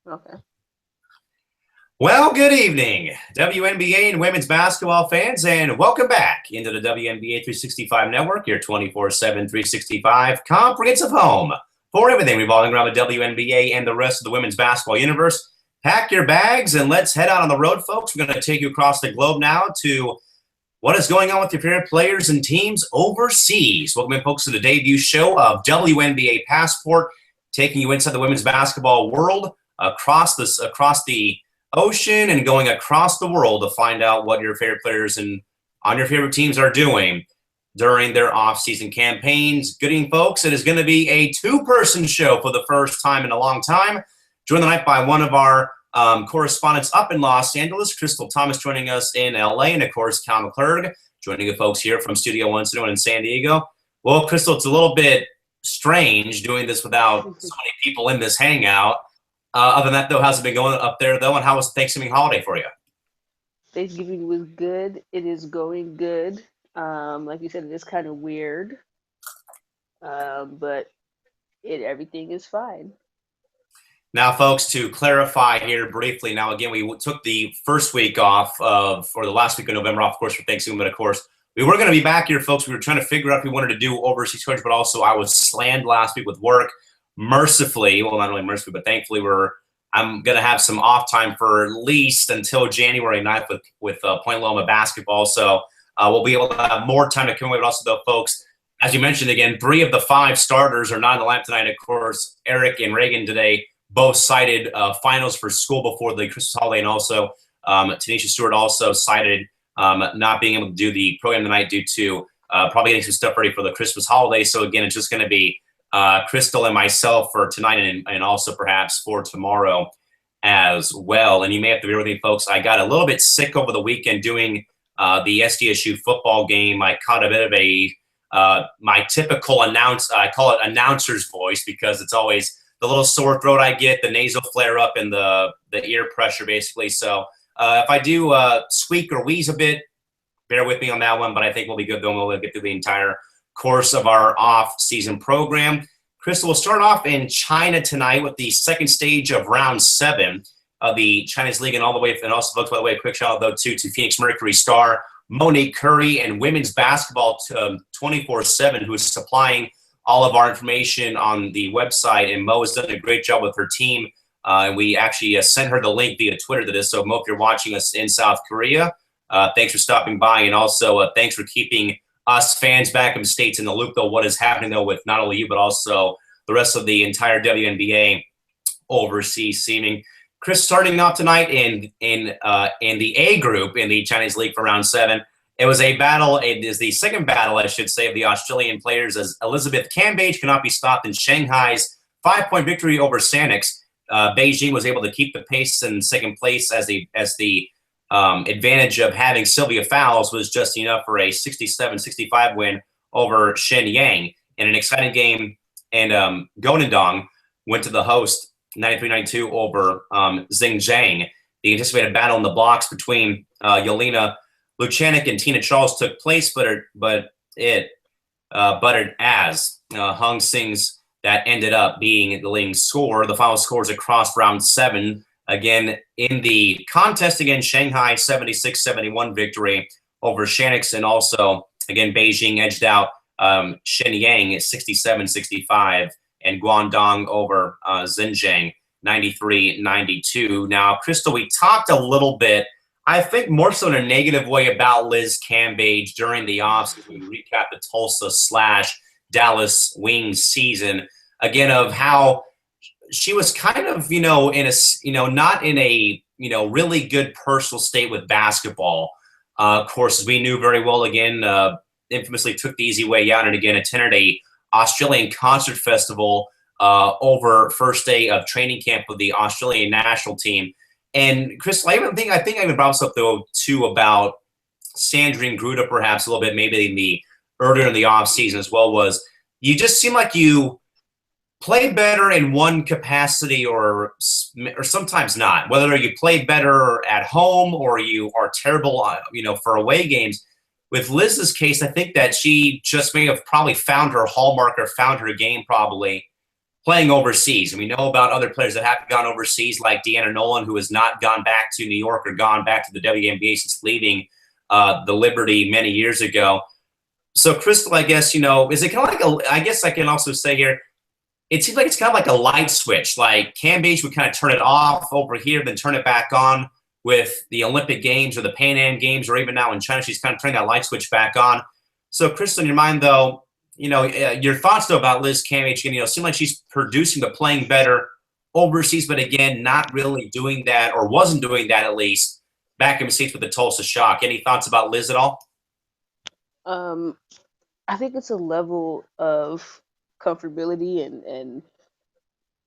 Okay. Well, good evening, WNBA and women's basketball fans, and welcome back into the WNBA 365 Network, your 24/7, 365 comprehensive home for everything revolving around the WNBA and the rest of the women's basketball universe. Pack your bags and let's head out on the road, folks. We're going to take you across the globe now to what is going on with your favorite players and teams overseas. Welcome in, folks, to the debut show of WNBA Passport, taking you inside the women's basketball world across the ocean and going across the world to find out what your favorite players and on your favorite teams are doing during their off-season campaigns. Good evening, folks. It is going to be a two-person show for the first time in a long time. Joined tonight by one of our correspondents up in Los Angeles, Crystal Thomas, joining us in LA, and of course, Cal McClurg, joining the folks here from Studio 101 in San Diego. Well, Crystal, it's a little bit strange doing this without so many people in this hangout. Other than that, though, how's it been going up there, though, and how was the Thanksgiving holiday for you? Thanksgiving was good. It is going good. Like you said, it is kind of weird, but everything is fine. Now, folks, to clarify here briefly, now, again, we took the first week off or the last week of November off, of course, for Thanksgiving, but of course, we were going to be back here, folks. We were trying to figure out if we wanted to do overseas coverage, but also I was slammed last week with work. Mercifully, well, not only mercifully, but thankfully, I'm going to have some off time for at least until January 9th with Point Loma basketball. So we'll be able to have more time to come away. But also, though, folks, as you mentioned, again, 3 of the 5 starters are not in the lineup tonight. Of course, Eric and Reagan today both cited finals for school before the Christmas holiday, and also Tanisha Stewart also cited not being able to do the program tonight due to probably getting some stuff ready for the Christmas holiday. So again, it's just going to be Crystal and myself for tonight, and also perhaps for tomorrow as well. And you may have to bear with me, folks. I got a little bit sick over the weekend doing the SDSU football game. I caught a bit of my typical I call it announcer's voice, because it's always the little sore throat I get, the nasal flare up, and the ear pressure, basically. So if I do squeak or wheeze a bit, bear with me on that one. But I think we'll be good, though. We'll get through the entire course of our off-season program. Crystal, we'll start off in China tonight with the second stage of round 7 of the Chinese League, and all the way, and also, folks, by the way, a quick shout out, though, to Phoenix Mercury star Monique Curry and women's basketball 24/7, who is supplying all of our information on the website. And Mo has done a great job with her team. And we actually sent her the link via Twitter to this. So, Mo, if you're watching us in South Korea, thanks for stopping by. And also, thanks for keeping us fans back in the States in the loop, though, what is happening, though, with not only you, but also the rest of the entire WNBA overseas seeming. Chris, starting off tonight in the A group in the Chinese League for round 7, it was a battle. It is the second battle, I should say, of the Australian players, as Elizabeth Cambage cannot be stopped in Shanghai's 5-point victory over Sanix. Beijing was able to keep the pace in second place, as the advantage of having Sylvia Fowles was just enough for a 67-65 win over Shenyang. In an exciting game, and Gonendong went to the host 93-92 over Xinjiang. The anticipated battle in the blocks between Yelena Luchanik and Tina Charles took place, but it as Hung Sing's that ended up being the leading score. The final scores across round 7. Again, in the contest, again, Shanghai 76-71 victory over Shanix, and also, again, Beijing edged out Shenyang 67-65, and Guangdong over Xinjiang 93-92. Now, Crystal, we talked a little bit, I think more so in a negative way, about Liz Cambage during the offseason. We recap the Tulsa/Dallas Wings season, again, of how she was kind of, not in a, really good personal state with basketball. Of course, as we knew very well, again, infamously took the easy way out, and again attended a Australian concert festival over first day of training camp with the Australian national team. And Chris, I think I even brought this up, though, too, about Sandrine Gruda, perhaps a little bit, maybe in the earlier in the off season as well, was you just seem like you play better in one capacity or sometimes not. Whether you play better at home or you are terrible, for away games. With Liz's case, I think that she just may have probably found her hallmark or found her game probably playing overseas. And we know about other players that have gone overseas, like Deanna Nolan, who has not gone back to New York or gone back to the WNBA since leaving the Liberty many years ago. So, Crystal, I guess, is it kind of like I guess I can also say here, it seems like it's kind of like a light switch. Like Cam Beach would kind of turn it off over here, then turn it back on with the Olympic Games or the Pan Am Games, or even now in China, she's kind of turning that light switch back on. So, Crystal, in your mind, though, your thoughts though about Liz Cam Beach, seem like she's producing but playing better overseas, but again, not really doing that, or wasn't doing that at least back in the States with the Tulsa Shock. Any thoughts about Liz at all? Um, I think it's a level of comfortability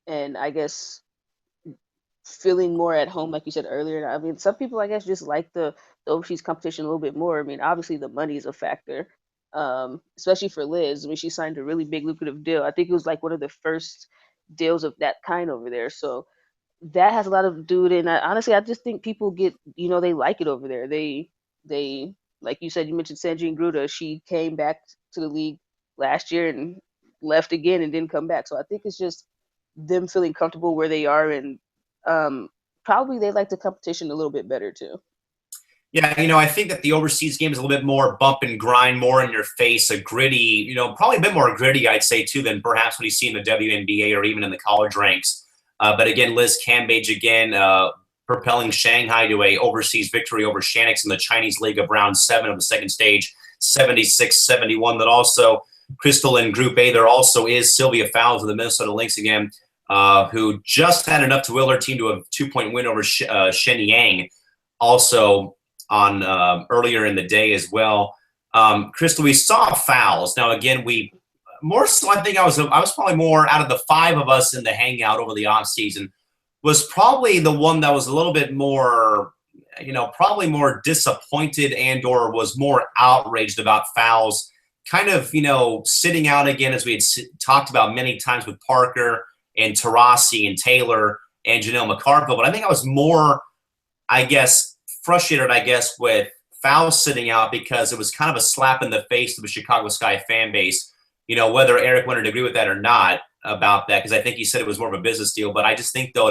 and I guess feeling more at home, like you said earlier. I mean, some people, I guess, just like the overseas competition a little bit more. I mean, obviously the money is a factor, especially for Liz. I mean, she signed a really big lucrative deal. I think it was like one of the first deals of that kind over there. So that has a lot of to do with it. And honestly, I just think people get, they like it over there. They, like you said, you mentioned Sandrine Gruda. She came back to the league last year and left again and didn't come back. So I think it's just them feeling comfortable where they are, and um, probably they like the competition a little bit better too. Yeah, I think that the overseas game is a little bit more bump and grind, more in your face, a gritty, probably a bit more gritty, I'd say, too, than perhaps what you see in the WNBA or even in the college ranks. But again, Liz Cambage, again, propelling Shanghai to a overseas victory over Shanix in the Chinese League of round 7 of the second stage, 76-71. That also, Crystal in Group A, there also is Sylvia Fowles of the Minnesota Lynx again, who just had enough to will her team to a 2-point win over Shenyang. Also, on earlier in the day as well. Crystal, we saw Fowles. Now, again, we more so, I think I was probably more out of the 5 of us in the hangout over the off season, was probably the one that was a little bit more, probably more disappointed and or was more outraged about Fowles kind of, sitting out again, as we had talked about many times with Parker and Tarasi and Taylor and Janelle McCarville. But I think I was more, I guess, frustrated, with Fowles sitting out because it was kind of a slap in the face to the Chicago Sky fan base. Whether Eric wanted to agree with that or not about that, because I think he said it was more of a business deal. But I just think, though,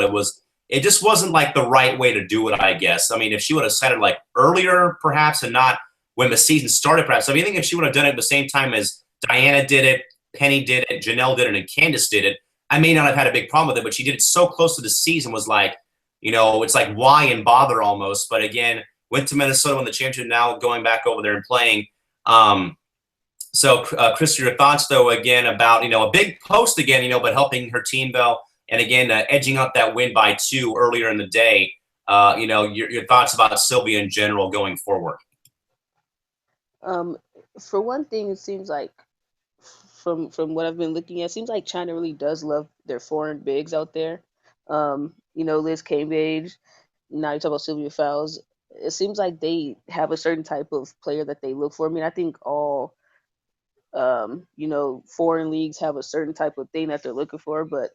it just wasn't like the right way to do it, I guess. I mean, if she would have said it like earlier, perhaps, and not when the season started, perhaps. I mean, I think if she would have done it at the same time as Diana did it, Penny did it, Janelle did it, and Candace did it, I may not have had a big problem with it. But she did it so close to the season, was like, it's like why and bother almost. But again, went to Minnesota, won the championship, now going back over there and playing. So, Chris, your thoughts, though, again, about, a big post again, but helping her team, though, and again, edging up that win by 2 earlier in the day. Your thoughts about Sylvia in general going forward. Um, for one thing, it seems like from what I've been looking at, it seems like China really does love their foreign bigs out there. Liz Cambage, now you talk about Sylvia Fowles. It seems like they have a certain type of player that they look for. I mean, I think all foreign leagues have a certain type of thing that they're looking for. But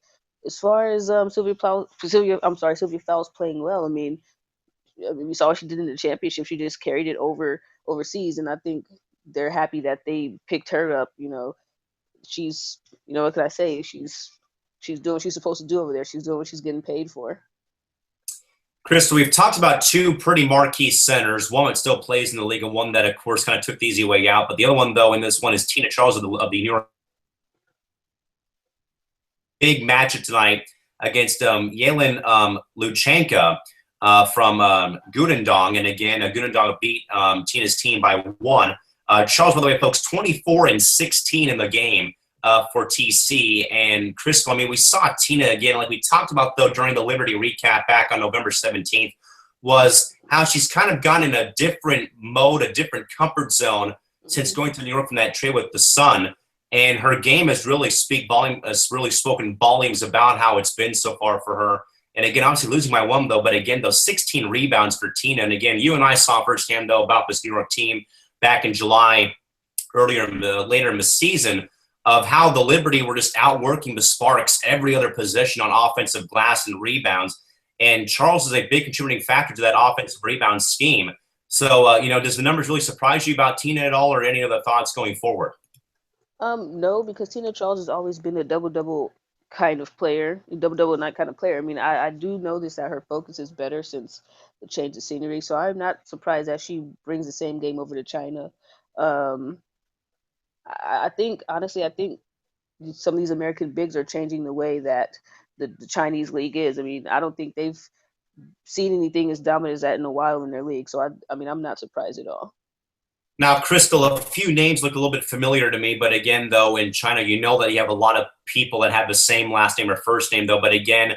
as far as Sylvia Fowles playing well, we saw what she did in the championship. She just carried it over overseas, and I think they're happy that they picked her up. She's, what can I say? She's doing what she's supposed to do over there. She's doing what she's getting paid for. Chris, we've talked about 2 pretty marquee centers. One that still plays in the league, and one that, of course, kind of took the easy way out. But the other one, though, in this one is Tina Charles of the New York. Big matchup tonight against Yelin Luchenka from Gudendong. And again, Gudendong beat Tina's team by 1. Charles, by the way, folks, 24-16 in the game for TC. And Chris, we saw Tina again, like we talked about, though, during the Liberty recap back on November 17th, was how she's kind of gone in a different mode, a different comfort zone since going to New York from that trade with the Sun. And her game has really spoken volumes about how it's been so far for her. And again, obviously losing by 1, though, but again, those 16 rebounds for Tina. And again, you and I saw firsthand, though, about this New York team back in July, later in the season, of how the Liberty were just outworking the Sparks every other possession on offensive glass and rebounds. And Charles is a big contributing factor to that offensive rebound scheme. So, does the numbers really surprise you about Tina at all, or any other thoughts going forward? No, because Tina Charles has always been a double-double kind of player, double double night kind of player. I mean, I do notice that her focus is better since the change of scenery. So I'm not surprised that she brings the same game over to China. Um, I think honestly, I think some of these American bigs are changing the way that the Chinese league is. I mean, I don't think they've seen anything as dominant as that in a while in their league. So I mean, I'm not surprised at all. Now, Crystal, a few names look a little bit familiar to me, but again, though, in China, you know that you have a lot of people that have the same last name or first name, though. But again,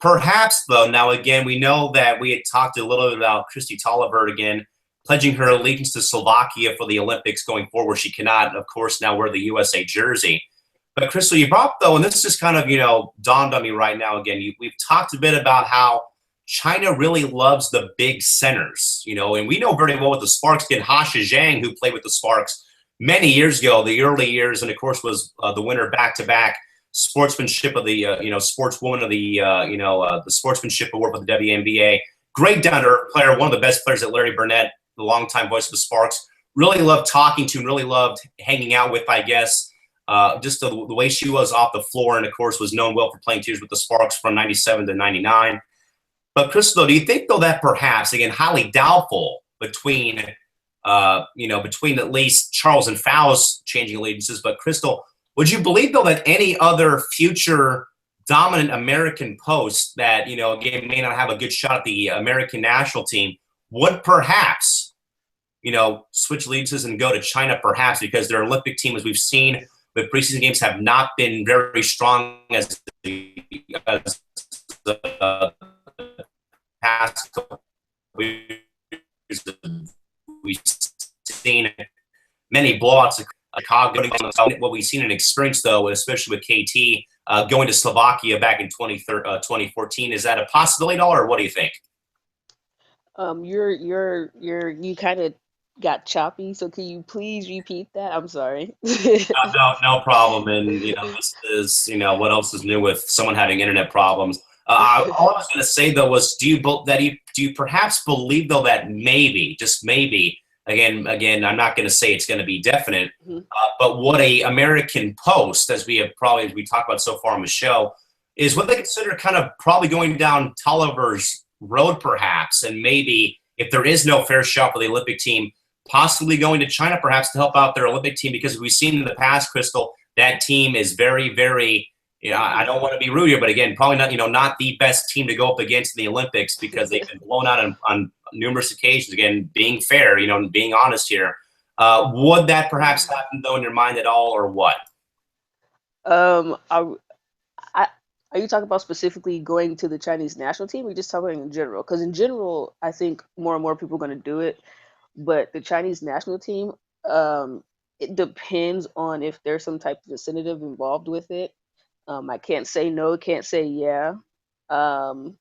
perhaps, though, now again, we know that we had talked a little bit about Christy Tolliver again, pledging her allegiance to Slovakia for the Olympics going forward. She cannot, of course, now wear the USA jersey. But Crystal, you brought up, though, and this just kind of, dawned on me right now again. We've talked a bit about how China really loves the big centers, and we know very well with the Sparks did Ha Zhang, who played with the Sparks many years ago, the early years, and of course was the winner back-to-back sportsmanship of the, sportswoman of the sportsmanship award for the WNBA. Great down-to-earth player, one of the best players that Larry Burnett, the longtime voice of the Sparks, really loved talking to and really loved hanging out with, I guess. Just the way she was off the floor, and of course was known well for playing 2 years with the Sparks from 97 to 99. But Crystal, do you think though that perhaps, again, highly doubtful between between at least Charles and Fowles changing allegiances, but Crystal, would you believe though that any other future dominant American post that, again, may not have a good shot at the American national team would perhaps, switch allegiances and go to China perhaps because their Olympic team, as we've seen with preseason games, have not been very strong as past couple years. We've seen many blowouts. What we've seen and experienced, though, especially with KT going to Slovakia back in 2014, is that a possibility at all, or what do you think? You kind of got choppy. So can you please repeat that? I'm sorry. No problem. And this is what else is new with someone having internet problems. All I was going to say though was, do you perhaps believe though that maybe, just maybe, again, I'm not going to say it's going to be definite, Mhm. but what a American Post, as we talked about so far on the show, is what they consider kind of probably going down Tolliver's road, perhaps, and maybe if there is no fair shot for the Olympic team, possibly going to China perhaps to help out their Olympic team, because we've seen in the past, Crystal, that team is very, very. I don't want to be rude here, but again, probably not, not the best team to go up against in the Olympics because they've been blown out on numerous occasions. Again, being fair, being honest here. Would that perhaps happen though in your mind at all, or what? I, are you talking about specifically going to the Chinese national team, or you just talking in general? Because in general, I think more and more people are going to do it. But the Chinese national team, um, it depends on if there's some type of incentive involved with it. I can't say no, can't say yeah. Um,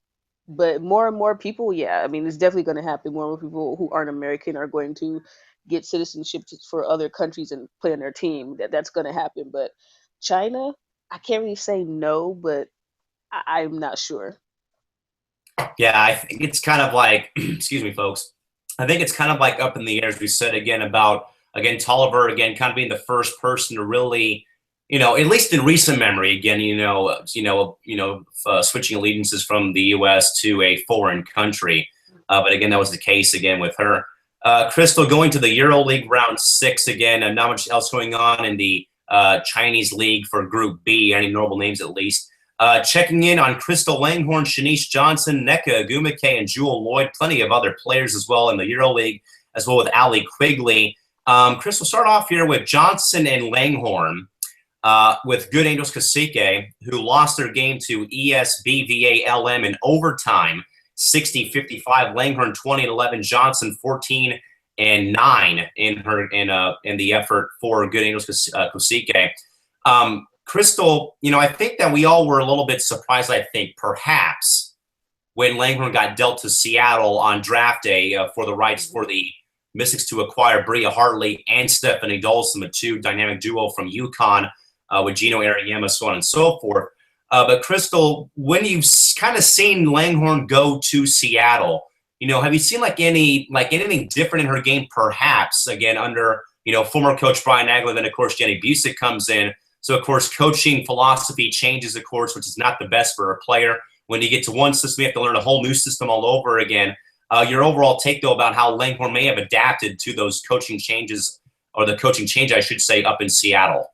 but more and more people, yeah, I mean, it's definitely going to happen. More and more people who aren't American are going to get citizenship for other countries and play on their team. That's going to happen. But China, I can't really say no, but I'm not sure. Yeah, I think it's kind of like, excuse me, folks. I think it's kind of like up in the air, as we said again about again Tolliver again kind of being the first person to really, at least in recent memory, again, switching allegiances from the U.S. to a foreign country. But again, that was the case again with her. Crystal going to the EuroLeague round 6 again, and not much else going on in the Chinese league for Group B, any notable names at least. Checking in on Crystal Langhorn, Shanice Johnson, Nneka Agumake, and Jewel Lloyd. Plenty of other players as well in the EuroLeague, as well with Allie Quigley. Chris, we'll start off here with Johnson and Langhorn, with Good Angels Cacique, who lost their game to ESBVA-LM in overtime, 60-55. Langhorn 20-11, Johnson 14-9 in the effort for Good Angels Cacique. Crystal, I think that we all were a little bit surprised, I think, perhaps, when Langhorn got dealt to Seattle on draft day for the rights for the Mystics to acquire Bria Hartley and Stephanie Dolson, the two dynamic duo from UConn with Gino Ariyama, so on and so forth. But Crystal, when you've kind of seen Langhorn go to Seattle, have you seen anything different in her game, perhaps, again, under, former coach Brian Agler, then, of course, Jenny Busick comes in. So, of course, coaching philosophy changes, of course, which is not the best for a player. When you get to one system, you have to learn a whole new system all over again. Your overall take, though, about how Langhorne may have adapted to those coaching changes, or the coaching change, I should say, up in Seattle.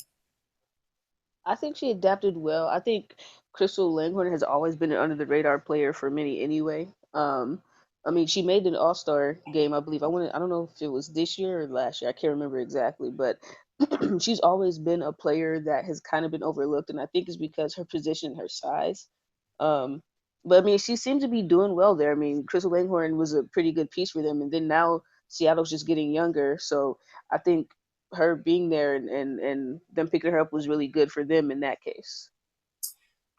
I think she adapted well. I think Crystal Langhorne has always been an under the radar player for many anyway. I mean, she made an All Star game, I believe. I don't know if it was this year or last year. I can't remember exactly, but she's always been a player that has kind of been overlooked, and I think it's because her position, her size. Um, but I mean, she seems to be doing well there. I mean, Crystal Langhorne was a pretty good piece for them, and then now Seattle's just getting younger, so I think her being there and them picking her up was really good for them in that case.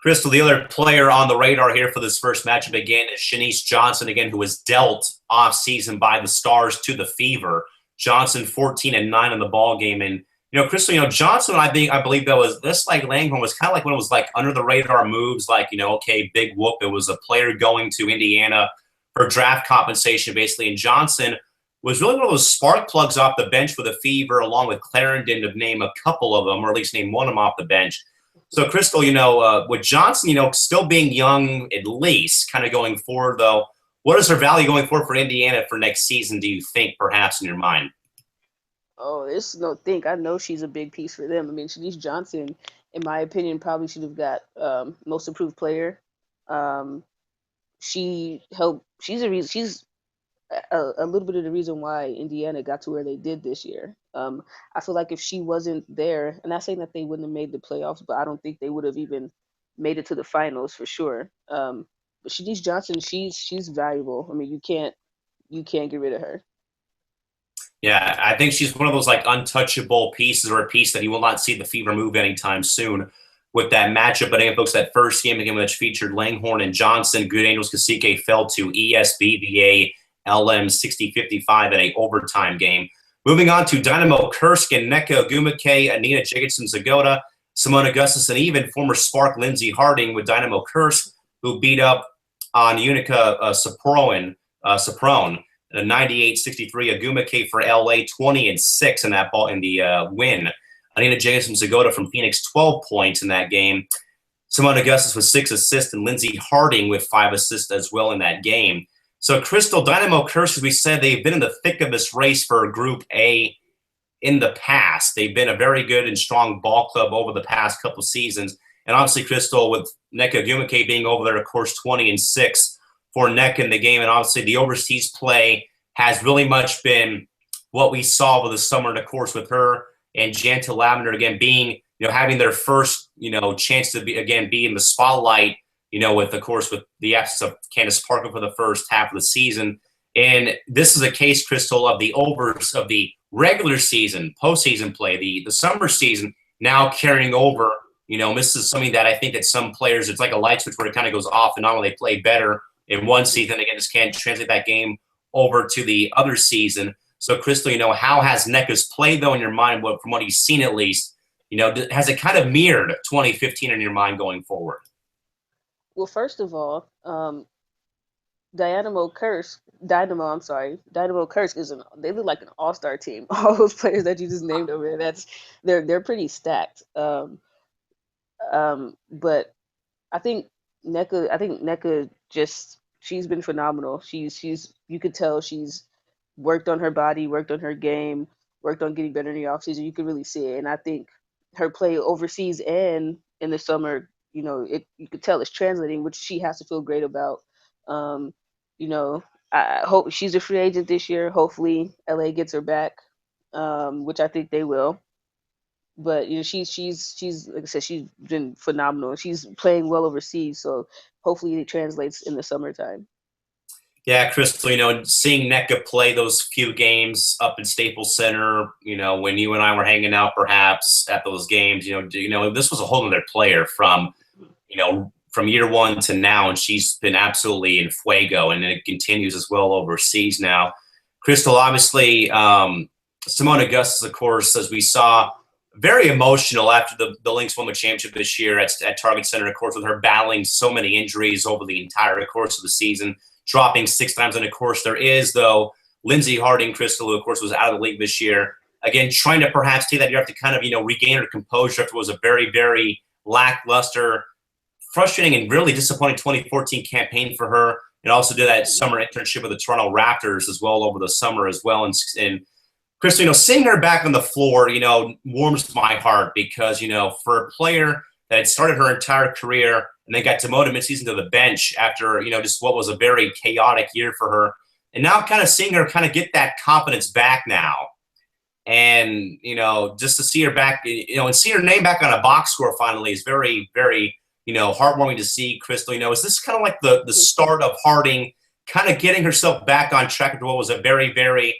Crystal, the other player on the radar here for this first matchup again is Shanice Johnson, again, who was dealt off season by the Stars to the Fever. Johnson 14-9 in the ball game. And, Crystal, Johnson, I believe that was this like Langhorne was kind of like when it was like under the radar moves, like, okay, big whoop. It was a player going to Indiana for draft compensation, basically. And Johnson was really one of those spark plugs off the bench for the Fever, along with Clarendon, to name a couple of them, or at least name one of them off the bench. So, Crystal, with Johnson, still being young at least, kind of going forward, though, what is her value going forward for Indiana for next season, do you think, perhaps, in your mind? Oh, there's no think. I know she's a big piece for them. I mean, Shanice Johnson, in my opinion, probably should have got most improved player. Um, she helped. She's a reason. She's a little bit of the reason why Indiana got to where they did this year. I feel like if she wasn't there, and not saying that they wouldn't have made the playoffs, but I don't think they would have even made it to the finals for sure. But Shanice Johnson, she's valuable. I mean, you can't get rid of her. Yeah, I think she's one of those like untouchable pieces, or a piece that you will not see the Fever move anytime soon with that matchup. But again, folks, that first game again, which featured Langhorne and Johnson, Good Angels Cacique fell to ESBVA LM 60-55 in a overtime game. Moving on to Dynamo Kursk and Nneka Ogwumike, Anita Jiggetson-Zagota, Simone Augustus, and even former Spark Lindsey Harding with Dynamo Kursk, who beat up on Unica Saprone, 98-63. Ogwumike for LA, 20-6 in that ball in the win. Anita Jiggetson-Zagota from Phoenix, 12 points in that game. Simone Augustus with 6 assists, and Lindsey Harding with 5 assists as well in that game. So, Crystal, Dynamo Kursk, as we said, they've been in the thick of this race for Group A in the past. They've been a very good and strong ball club over the past couple seasons. And obviously, Crystal, with Nneka Ogwumike being over there, of course, 20-6 for Nneka in the game. And obviously, the overseas play has really much been what we saw over the summer. And, of course, with her and Janta Lavender, again, being, having their first, chance to be in the spotlight, with the absence of Candace Parker for the first half of the season. And this is a case, Crystal, of the overs of the regular season, postseason play, the summer season now carrying over. This is something that I think that some players, it's like a light switch where it kind of goes off and on when they play better in one season. Again, just can't translate that game over to the other season. So, Crystal, how has Nneka's play, though, in your mind, from what you've seen at least, has it kind of mirrored 2015 in your mind going forward? Well, first of all, Dynamo Kursk, Dynamo Kursk they look like an all-star team. All those players that you just named over there, they're pretty stacked. But I think Nneka just she's been phenomenal. She's you could tell she's worked on her body, worked on her game, worked on getting better in the offseason. You could really see it. And I think her play overseas and in the summer, you could tell it's translating, which she has to feel great about. Um, you know, I hope she's a free agent this year. Hopefully LA gets her back, which I think they will. But she's like I said, she's been phenomenal. She's playing well overseas, so hopefully it translates in the summertime. Yeah, Crystal, seeing Nneka play those few games up in Staples Center, when you and I were hanging out perhaps at those games, this was a whole other player from year one to now, and she's been absolutely in fuego, and it continues as well overseas now. Crystal, obviously, Simone Augustus, of course, as we saw, very emotional after the Lynx won the championship this year at Target Center, of course, with her battling so many injuries over the entire course of the season, dropping 6 times. And, of course, there is, though, Lindsey Harding, Crystal, who, of course, was out of the league this year. again, trying to perhaps take that year off to kind of, regain her composure after what was a very, very lackluster, frustrating, and really disappointing 2014 campaign for her. And also did that summer internship with the Toronto Raptors as well over the summer as well. And Chris, seeing her back on the floor, warms my heart because, for a player that had started her entire career and then got demoted midseason to the bench after, just what was a very chaotic year for her. And now kind of seeing her kind of get that confidence back now. And, just to see her back, and see her name back on a box score finally is very, very, heartwarming to see, Crystal. Is this kind of like the start of Harding kind of getting herself back on track after what was a very, very,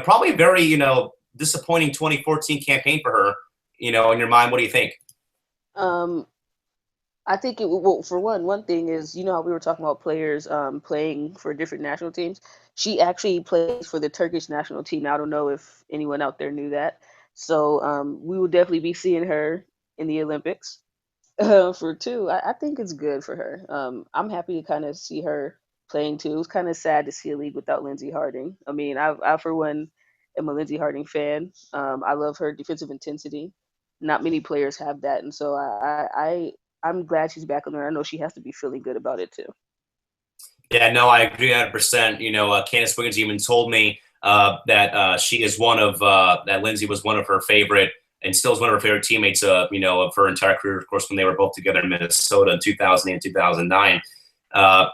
probably a very, disappointing 2014 campaign for her, in your mind? What do you think? Um, I think well, for one thing is, how we were talking about players playing for different national teams. She actually plays for the Turkish national team. I don't know if anyone out there knew that. So we will definitely be seeing her in the Olympics. For two, I think it's good for her. I'm happy to kind of see her playing too. It was kind of sad to see a league without Lindsey Harding. I mean, I for one am a Lindsey Harding fan. I love her defensive intensity. Not many players have that, and so I'm glad she's back on there. I know she has to be feeling good about it too. Yeah, no, I agree 100%. Candace Wiggins even told me that she is one of that Lindsay was one of her favorite and still is one of her favorite teammates. Of her entire career, of course, when they were both together in Minnesota in 2008 and 2009. Uh,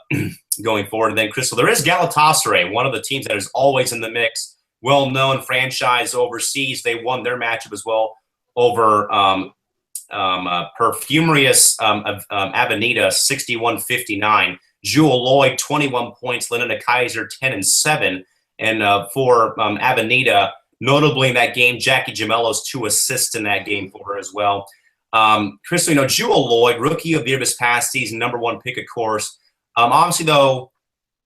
going forward, and then Crystal, there is Galatasaray, one of the teams that is always in the mix. Well-known franchise overseas. They won their matchup as well over Perfumerius Avenida 61-59. Jewel Lloyd, 21 points. Linda Kaiser, 10 and 7. And for Avenida, notably in that game, Jackie Gemello's 2 assists in that game for her as well. Crystal, Jewel Lloyd, rookie of the year this past season, #1 pick, of course. Obviously, though,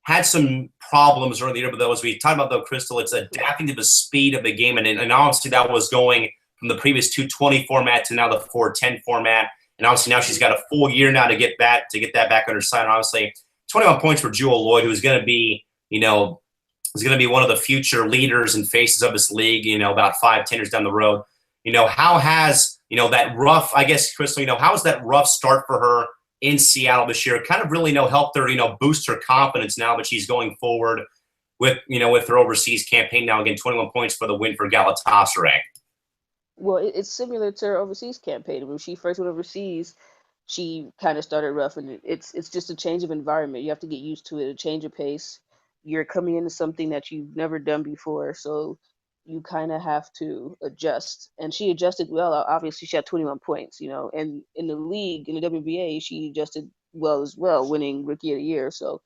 had some problems early in the year, but though, as we talked about, though, Crystal, it's adapting to the speed of the game. And obviously, that was going from the previous 220 format to now the 410 format. And obviously, now she's got a full year now to get that back on her side. And obviously, 21 points for Jewel Lloyd, who's going to be, is going to be one of the future leaders and faces of this league, about 5-10 years down the road. How has, that rough, I guess, Crystal, how has that rough start for her in Seattle this year kind of really, helped her, boost her confidence now that she's going forward with, with her overseas campaign now? Again, 21 points for the win for Galatasaray. Well, it's similar to her overseas campaign. When she first went overseas, she kind of started rough, and it's just a change of environment. You have to get used to it, a change of pace. You're coming into something that you've never done before, so you kind of have to adjust. And she adjusted well. Obviously, she had 21 points, and in the league, in the WNBA, she adjusted well as well, winning Rookie of the Year. So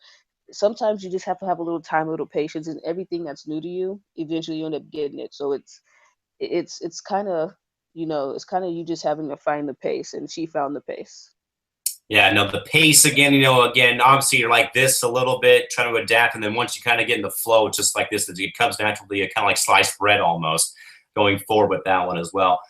sometimes you just have to have a little time, a little patience, and everything that's new to you, eventually you end up getting it. So it's kind of it's kind of you just having to find the pace, and she found the pace. Yeah, no, the pace again, again, obviously you're like this a little bit, trying to adapt. And then once you kind of get in the flow, just like this, it comes naturally, kind of like sliced bread almost going forward with that one as well.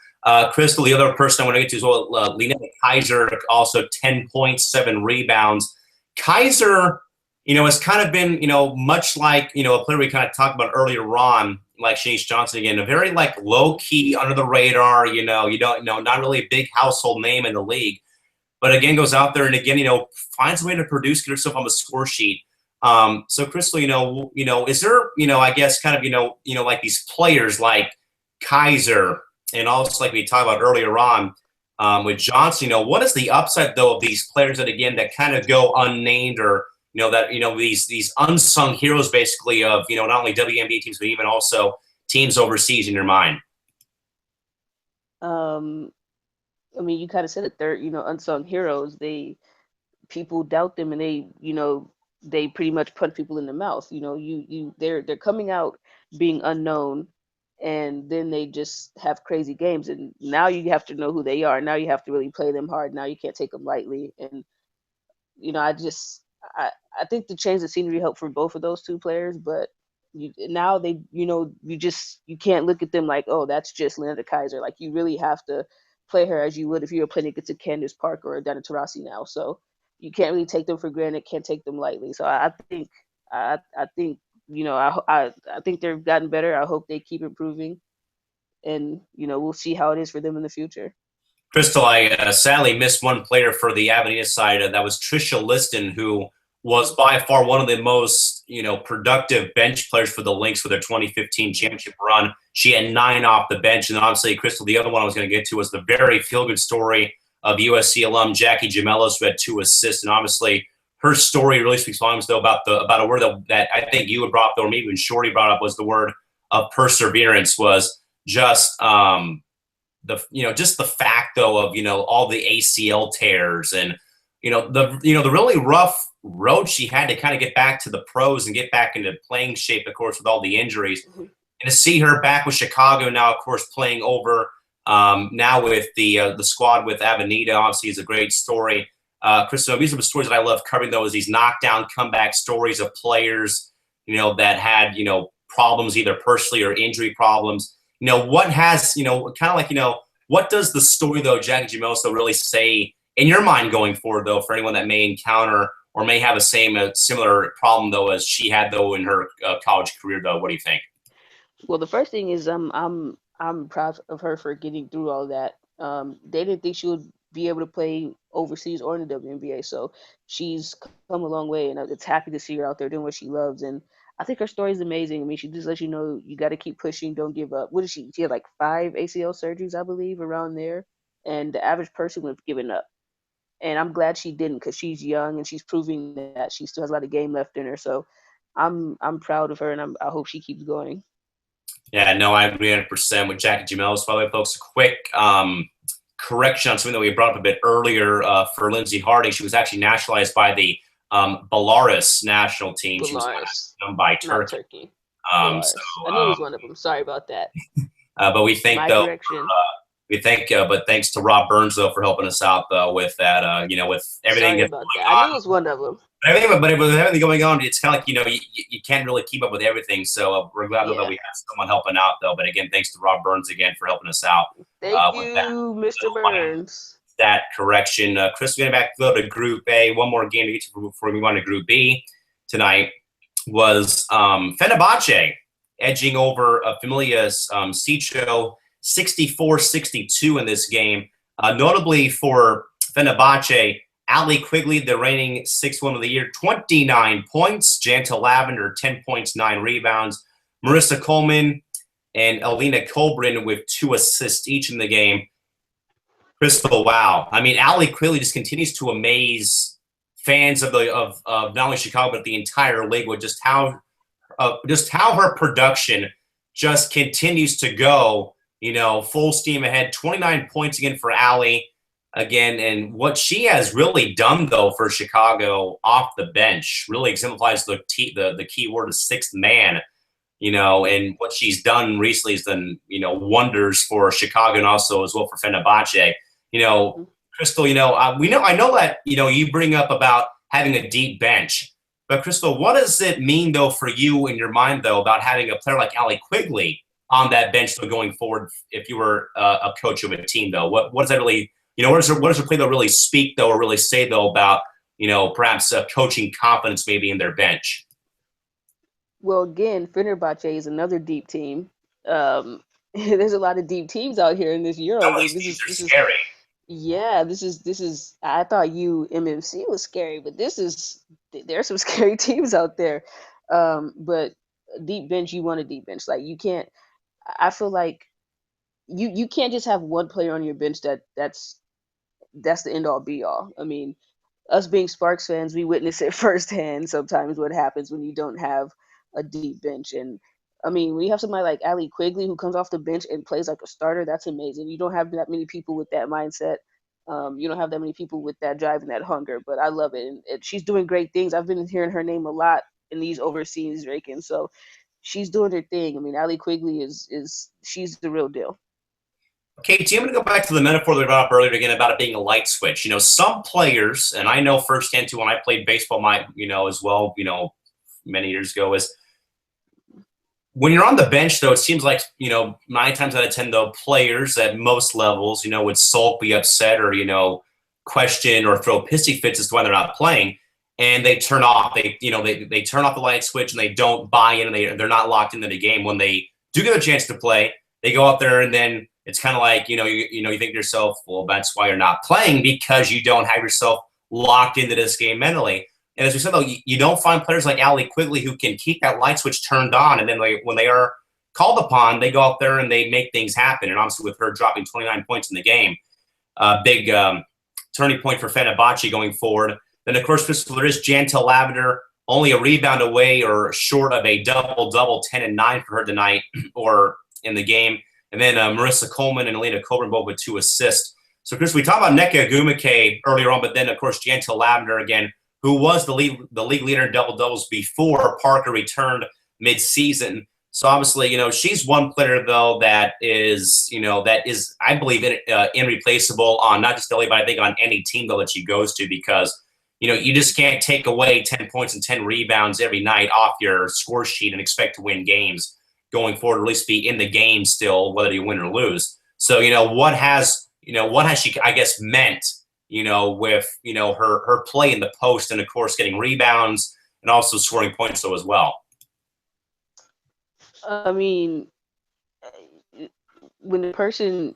Crystal, the other person I want to get to as well, Lena Kaiser, also 10 points, 7 rebounds. Kaiser, has kind of been, much like, a player we kind of talked about earlier on, like Shanice Johnson again, a very like low key, under the radar, you don't know, not really a big household name in the league. But again, goes out there and again, finds a way to produce, get herself on the score sheet. So Crystal, is there, I guess kind of, like these players like Kaiser and also like we talked about earlier on with Johnson, what is the upside though of these players that again, that kind of go unnamed or, that, these unsung heroes basically of, not only WNBA teams, but even also teams overseas in your mind? um I mean, you kind of said it, they're unsung heroes. People doubt them, and they pretty much punch people in the mouth. They're coming out being unknown, and then they just have crazy games, and now you have to know who they are. Now you have to really play them hard. Now you can't take them lightly. And I I think the change of scenery helped for both of those two players, but now they you can't look at them like, oh, that's just Linda Kaiser. Like, you really have to play her as you would if you were playing against a Candace Parker or a Dana Taurasi now. So you can't really take them for granted, can't take them lightly. So I think I think they've gotten better. I hope they keep improving. and we'll see how it is for them in the future. Crystal, I sadly missed one player for the Avenida side. That was Trisha Liston, who was by far one of the most, productive bench players for the Lynx with their 2015 championship run. She had 9 off the bench. And obviously, Crystal, the other one I was going to get to was the very feel-good story of USC alum Jackie Gemelos, who had 2 assists. And obviously, her story really speaks volumes, though, about a word that I think you had brought up, or maybe even Shorty brought up, was the word of perseverance. Was just just the fact though of all the ACL tears and the really rough road she had to kind of get back to the pros and get back into playing shape, of course, with all the injuries. Mm-hmm. And to see her back with Chicago now, of course, playing over now with the squad with Avenida, obviously is a great story. Crystal, these are the stories that I love covering, though, is these knockdown comeback stories of players that had problems either personally or injury problems. What has, kind of like, what does the story, though, Jackie Gemelos, though, really say in your mind going forward, though, for anyone that may encounter or may have a similar problem, though, as she had, though, in her college career, though? What do you think? Well, the first thing is I'm proud of her for getting through all that. They didn't think she would be able to play overseas or in the WNBA, so she's come a long way, and it's happy to see her out there doing what she loves. And I think her story is amazing. I mean, she just lets you know you got to keep pushing, don't give up. What is she? She had like 5 ACL surgeries, I believe, around there, and the average person would have given up. And I'm glad she didn't because she's young and she's proving that she still has a lot of game left in her. So I'm proud of her, and I hope she keeps going. Yeah, no, I agree 100% with Jackie Gemelos. By the way, folks, a quick correction on something that we brought up a bit earlier for Lindsey Harding. She was actually nationalized by the Belarus national team. Belarus, she was done by Turkey. not Turkey. Belarus. I knew it was one of them. Sorry about that. But we think, My though, correction. but thanks to Rob Burns, though, for helping us out, though, with that, with everything Sorry that's about going that. on. I knew it was one of them. But with everything going on, it's kind of like, you can't really keep up with everything. So we're glad that we have someone helping out, though. But again, thanks to Rob Burns again for helping us out. Thank with you, that. Mr. Burns. That correction. Chris, we're going to go to Group A. One more game to get to before we move on to Group B tonight was Fenerbahce edging over Familia Sicho 64-62 in this game. Notably for Fenerbahce, Ali Quigley, the reigning 6-1 of the year, 29 points. Janta Lavender, 10 points, 9 rebounds. Marissa Coleman and Alina Kobrin with 2 assists each in the game. Crystal, wow. I mean, Ali Quigley just continues to amaze fans of not only Chicago, but the entire league with just how her production just continues to go, full steam ahead. 29 points again for Ali. Again, and what she has really done, though, for Chicago off the bench really exemplifies the key word is sixth man, and what she's done recently has done, wonders for Chicago and also as well for Fenerbahce. Crystal, I know that, you bring up about having a deep bench, but Crystal, what does it mean, though, for you in your mind, though, about having a player like Ali Quigley on that bench, though, going forward if you were a coach of a team, though? What does that really what does her play, though, really speak, though, or really say, though, about, perhaps coaching confidence maybe in their bench? Well, again, Fenerbahce is another deep team. There's a lot of deep teams out here in this Euro. Some of these teams are scary. Yeah, this is. I thought UMMC was scary, but there's some scary teams out there. But deep bench, you want a deep bench. Like you can't. I feel like you can't just have one player on your bench that's the end all be all. I mean, us being Sparks fans, we witness it firsthand sometimes what happens when you don't have a deep bench. And I mean, when you have somebody like Ali Quigley who comes off the bench and plays like a starter, that's amazing. You don't have that many people with that mindset. You don't have that many people with that drive and that hunger, but I love it. And she's doing great things. I've been hearing her name a lot in these overseas rankings. So she's doing her thing. I mean, Ali Quigley she's the real deal. Okay, T, I'm going to go back to the metaphor that we brought up earlier again about it being a light switch. Some players, and I know firsthand too when I played baseball, as well, many years ago, is when you're on the bench, though, it seems like, 9 times out of 10, though, players at most levels, would sulk, be upset, or, question or throw pissy fits as to why they're not playing, and they turn off. They turn off the light switch and they don't buy in, and they're not locked into the game. When they do get a chance to play, they go out there and then it's kind of like, you think to yourself, well, that's why you're not playing, because you don't have yourself locked into this game mentally. And as we said, though, you don't find players like Allie Quigley who can keep that light switch turned on, and then when they are called upon, they go out there and they make things happen. And obviously, with her dropping 29 points in the game, big turning point for Fenerbahce going forward. Then, of course, Crystal, there is Jantel Lavender, only a rebound away or short of a double-double, 10 and 9 for her tonight or in the game. And then Marissa Coleman and Alina Coburn both with 2 assists. So, Chris, we talked about Nneka Agumike earlier on, but then, of course, Jantel Lavender again, who was the league leader in double-doubles before Parker returned mid-season. So obviously, she's one player though that is, I believe, irreplaceable on not just Philly, but I think on any team though that she goes to, because you just can't take away 10 points and 10 rebounds every night off your score sheet and expect to win games going forward, or at least be in the game still, whether you win or lose. So what has she, I guess, meant with her play in the post, and of course getting rebounds and also scoring points though as well. I mean, when the person,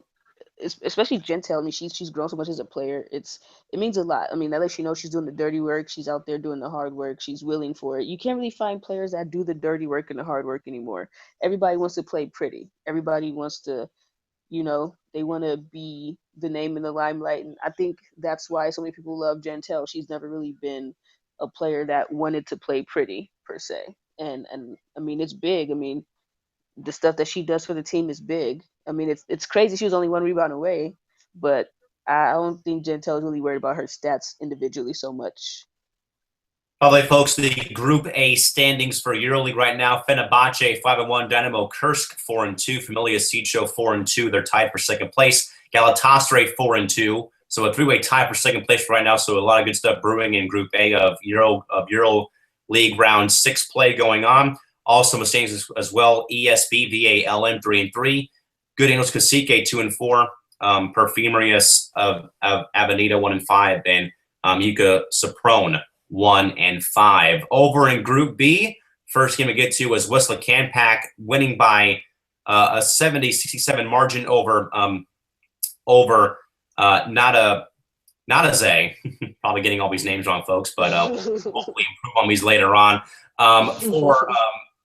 especially Gentel, I mean, she's grown so much as a player. It means a lot. I mean, that lets you know she's doing the dirty work. She's out there doing the hard work. She's willing for it. You can't really find players that do the dirty work and the hard work anymore. Everybody wants to play pretty. Everybody wants to, they want to be the name in the limelight. And I think that's why so many people love Gentel. She's never really been a player that wanted to play pretty per se. And I mean, it's big. I mean, the stuff that she does for the team is big. I mean, it's crazy. She was only 1 rebound away, but I don't think Gentel is really worried about her stats individually so much. By the way, folks, the Group A standings for EuroLeague right now: Fenerbahce 5-1, Dynamo Kursk 4-2, Familia Sicho 4-2. They're tied for second place. Galatasaray 4-2. So a three-way tie for second place right now. So a lot of good stuff brewing in Group A of EuroLeague round 6 play going on. Also mistakes as well. ESB VALM 3-3. Good Angels Cacique 2-4. Perfumerias of Avenida 1-5, and Yuka Soprone 1-5. Over in Group B, first game we get to was Wisla Canpack winning by a 70-67 margin over Nadaze. Probably getting all these names wrong, folks, but hopefully improve on these later on.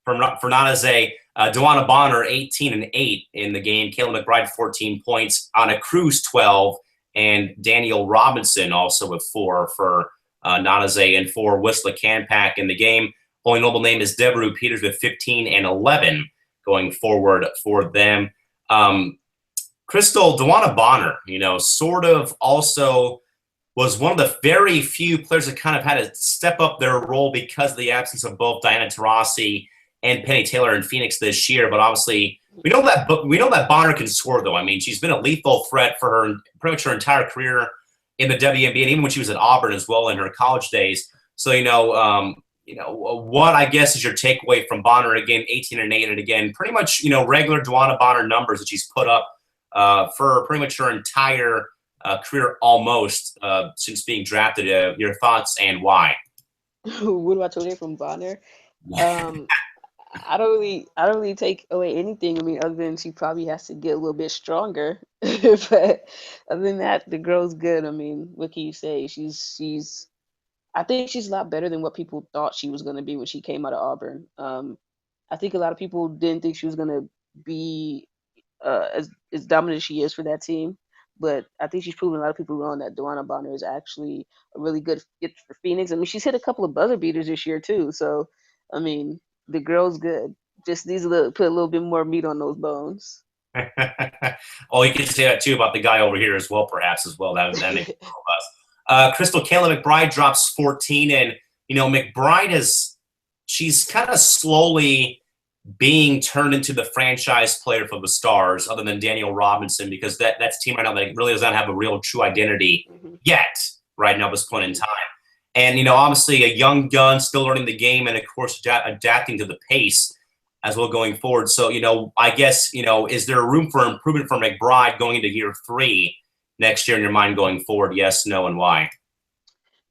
For Nadaze, Duana Bonner 18-8 in the game. Kayla McBride 14 points. Anna Cruz 12, and Daniel Robinson also with 4 for Nadaze, and for Wisla Canpack in the game. Only notable name is Devereaux Peters with 15 and 11 going forward for them. Crystal, Duana Bonner, sort of also was one of the very few players that kind of had to step up their role because of the absence of both Diana Taurasi and Penny Taylor in Phoenix this year. But obviously, we know that Bonner can score, though. I mean, she's been a lethal threat for her pretty much her entire career in the WNBA, and even when she was at Auburn as well in her college days. So, what I guess is your takeaway from Bonner? Again, 18-8, and again, pretty much, regular Duana Bonner numbers that she's put up for pretty much her entire career almost since being drafted. Your thoughts and why? What do I take away from Bonner? I don't really take away anything. I mean, other than she probably has to get a little bit stronger. But other than that, the girl's good. I mean, what can you say? I think she's a lot better than what people thought she was going to be when she came out of Auburn. I think a lot of people didn't think she was going to be as dominant as she is for that team. But I think she's proven a lot of people wrong that Duana Bonner is actually a really good fit for Phoenix. I mean, she's hit a couple of buzzer beaters this year too. So, I mean, the girl's good. Just needs to put a little bit more meat on those bones. Oh, you can say that too about the guy over here as well, perhaps as well. That makes it Crystal, Kayla McBride drops 14, and McBride she's kind of slowly being turned into the franchise player for the Stars, other than Daniel Robinson, because that's a team right now that really doesn't have a real true identity yet right now at this point in time. And, obviously a young gun still learning the game and, of course, adapting to the pace as well going forward. So, I guess, is there room for improvement for McBride going into year 3 next year in your mind going forward? Yes, no, and why?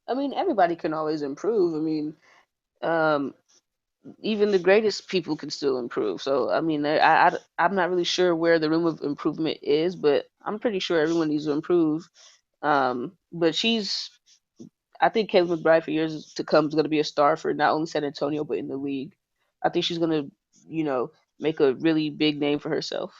I mean, everybody can always improve. I mean, even the greatest people can still improve. So I mean, I'm not really sure where the room of improvement is, but I'm pretty sure everyone needs to improve. But I think Kayla McBride for years to come is going to be a star for not only San Antonio but in the league. I think she's going to, you know, make a really big name for herself.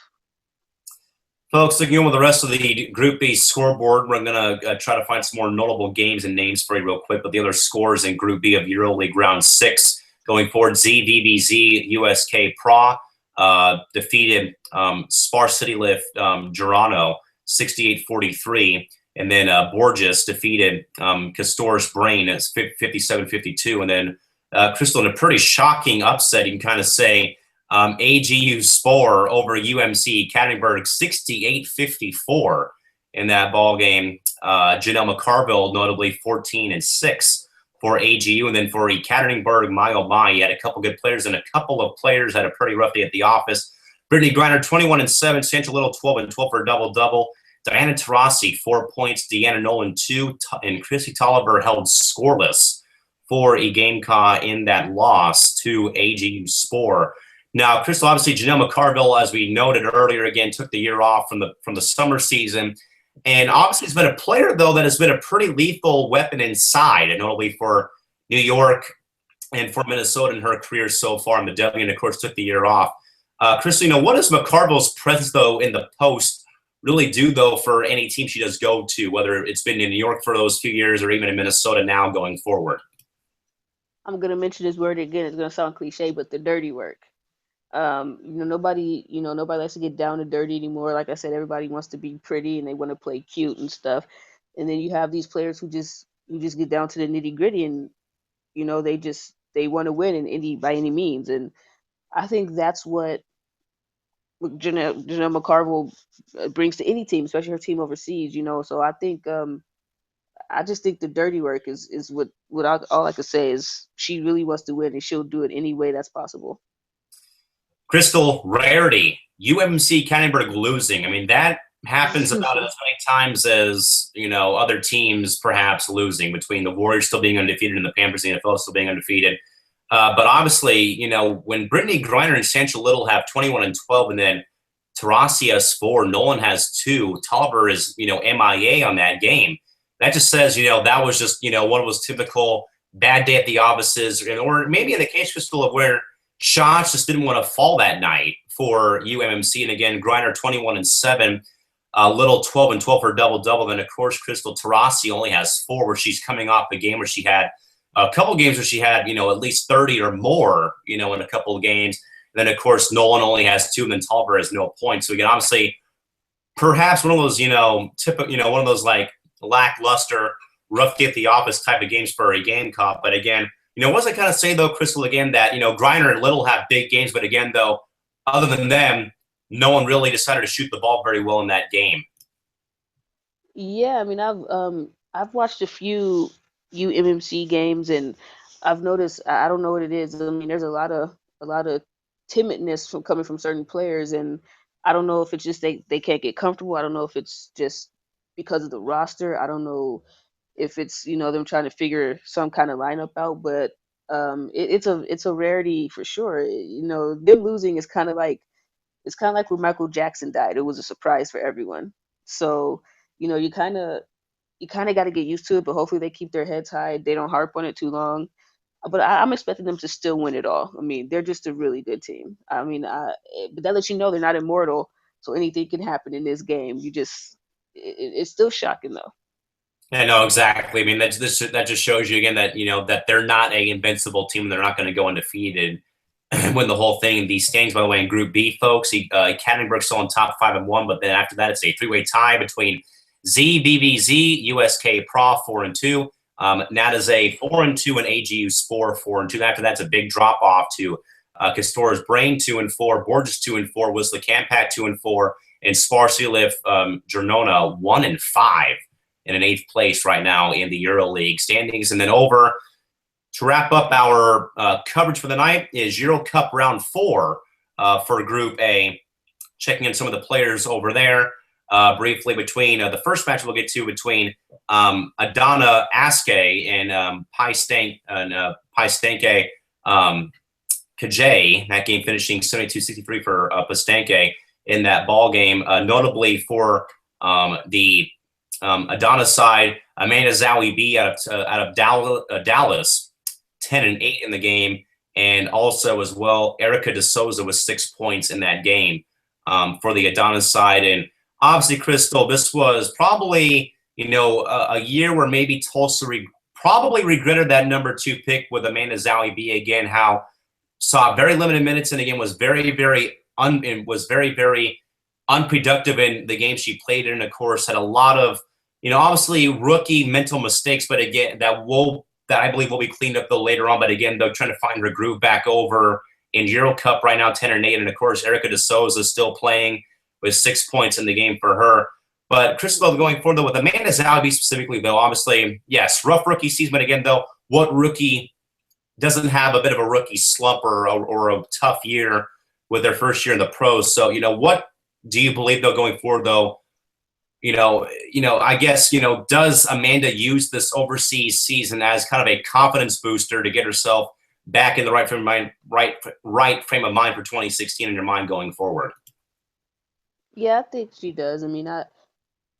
Folks, looking over the rest of the Group B scoreboard, we're going to try to find some more notable games and names for you real quick. But the other scores in Group B of EuroLeague Round 6 going forward, ZVBZ USK Pra defeated Spar City Lift Girano 68-43. And then Borges defeated Castors Brain at 57-52. And then Crystal, in a pretty shocking upset, you can kind of say, AGU Spore over UMC Katerinburg 68-54 in that ball game. Janelle McCarville notably 14-6 for AGU, and then for Ekaterinburg, my oh my, you had a couple good players, and a couple of players had a pretty rough day at the office. Brittany Griner 21-7, Sandra Little 12-12 for a double-double. Diana Taurasi 4 points, Deanna Nolan 2, and Chrissy Tolliver held scoreless for Egameka in that loss to AGU Spore. Now, Crystal, obviously, Janelle McCarville, as we noted earlier, again, took the year off from the summer season. And obviously, has been a player, though, that has been a pretty lethal weapon inside, and notably for New York and for Minnesota in her career so far. And the W, of course, took the year off. Crystal, what does McCarville's presence, though, in the post really do, though, for any team she does go to, whether it's been in New York for those few years or even in Minnesota now going forward? I'm going to mention this word again. It's going to sound cliche, but the dirty work. Nobody likes to get down and dirty anymore. Like I said, everybody wants to be pretty and they want to play cute and stuff. And then you have these players who just get down to the nitty gritty, and they want to win in any by any means. And I think that's what Janelle McCarville brings to any team, especially her team overseas. So I just think the dirty work is all I could say is she really wants to win and she'll do it any way that's possible. Crystal, rarity. UMC Katerinburg losing. I mean, that happens about as many times as, other teams perhaps losing, between the Warriors still being undefeated and the Panthers and the NFL still being undefeated. But obviously, when Brittany Griner and Sancha Little have 21-12, and then Taurasi has 4, Nolan has 2, Tolliver is, MIA on that game. That just says, that was just, one of those typical bad day at the offices, or maybe in the case, Crystal, of where shots just didn't want to fall that night for UMMC. And again, Griner 21-7, Little 12-12 for a double-double. Then, of course, Crystal Taurasi only has 4, where she's coming off a game where she had a couple games where she had, at least 30 or more, in a couple of games. And then, of course, Nolan only has 2, and then Tolliver has no points. So again, obviously, perhaps one of those, one of those like lackluster, rough day at the office type of games for a game cop. But again, what was I kind of say, though, Crystal, again, that, Griner and Little have big games, but again, though, other than them, no one really decided to shoot the ball very well in that game. Yeah, I mean, I've watched a few UMMC games, and I've noticed, I don't know what it is. I mean, there's a lot of timidness coming from certain players, and I don't know if it's just they can't get comfortable. I don't know if it's just because of the roster. I don't know if it's them trying to figure some kind of lineup out, but it's a rarity for sure. Them losing is kind of like when Michael Jackson died. It was a surprise for everyone. So you kind of got to get used to it, but hopefully they keep their heads high. They don't harp on it too long. But I'm expecting them to still win it all. I mean, they're just a really good team. I mean, but that lets you know they're not immortal, so anything can happen in this game. It's still shocking though. Yeah, no, exactly. I mean, that just shows you again that that they're not a invincible team. They're not going to go undefeated and win the whole thing. These standings, by the way, in Group B, folks, Katerinburg still on top 5-1, but then after that, it's a 3-way tie between ZVVZ, USK Pro 4-2. Nataze 4-2, and AGU Spore 4-2. After that's a big drop off to Castors Brain 2-4, Borges 2-4, Whistler Campak 2-4, and Sparsity Lift Gernona 1-5 in an 8th place right now in the EuroLeague standings. And then over to wrap up our coverage for the night is Euro Cup Round 4 for Group A. Checking in some of the players over there briefly between the first match we'll get to between Adana Aske and Pai Stanke Kajay, that game finishing 72-63 for Pastanke in that ball game. Notably for the Adonis side, Amanda Zowie B out of Dallas, 10-8 in the game, and also as well Erica DeSouza with 6 points in that game for the Adonis side. And obviously, Crystal, this was probably a year where maybe Tulsa probably regretted that #2 pick with Amanda Zowie B again. How saw very limited minutes and again was very unproductive in the game she played in. Of course, had a lot of obviously rookie mental mistakes, but again that I believe will be cleaned up though later on. But again, they're trying to find her groove back over in Euro Cup right now, 10-8, and of course Erica DeSouza is still playing with 6 points in the game for her. But Crystal, going forward though, with Amanda Zalabi specifically though, obviously yes, rough rookie season, but again though, what rookie doesn't have a bit of a rookie slump or a tough year with their first year in the pros? So what do you believe though going forward though? I guess, does Amanda use this overseas season as kind of a confidence booster to get herself back in the right frame of mind, right frame of mind for 2016 in your mind going forward? Yeah, I think she does.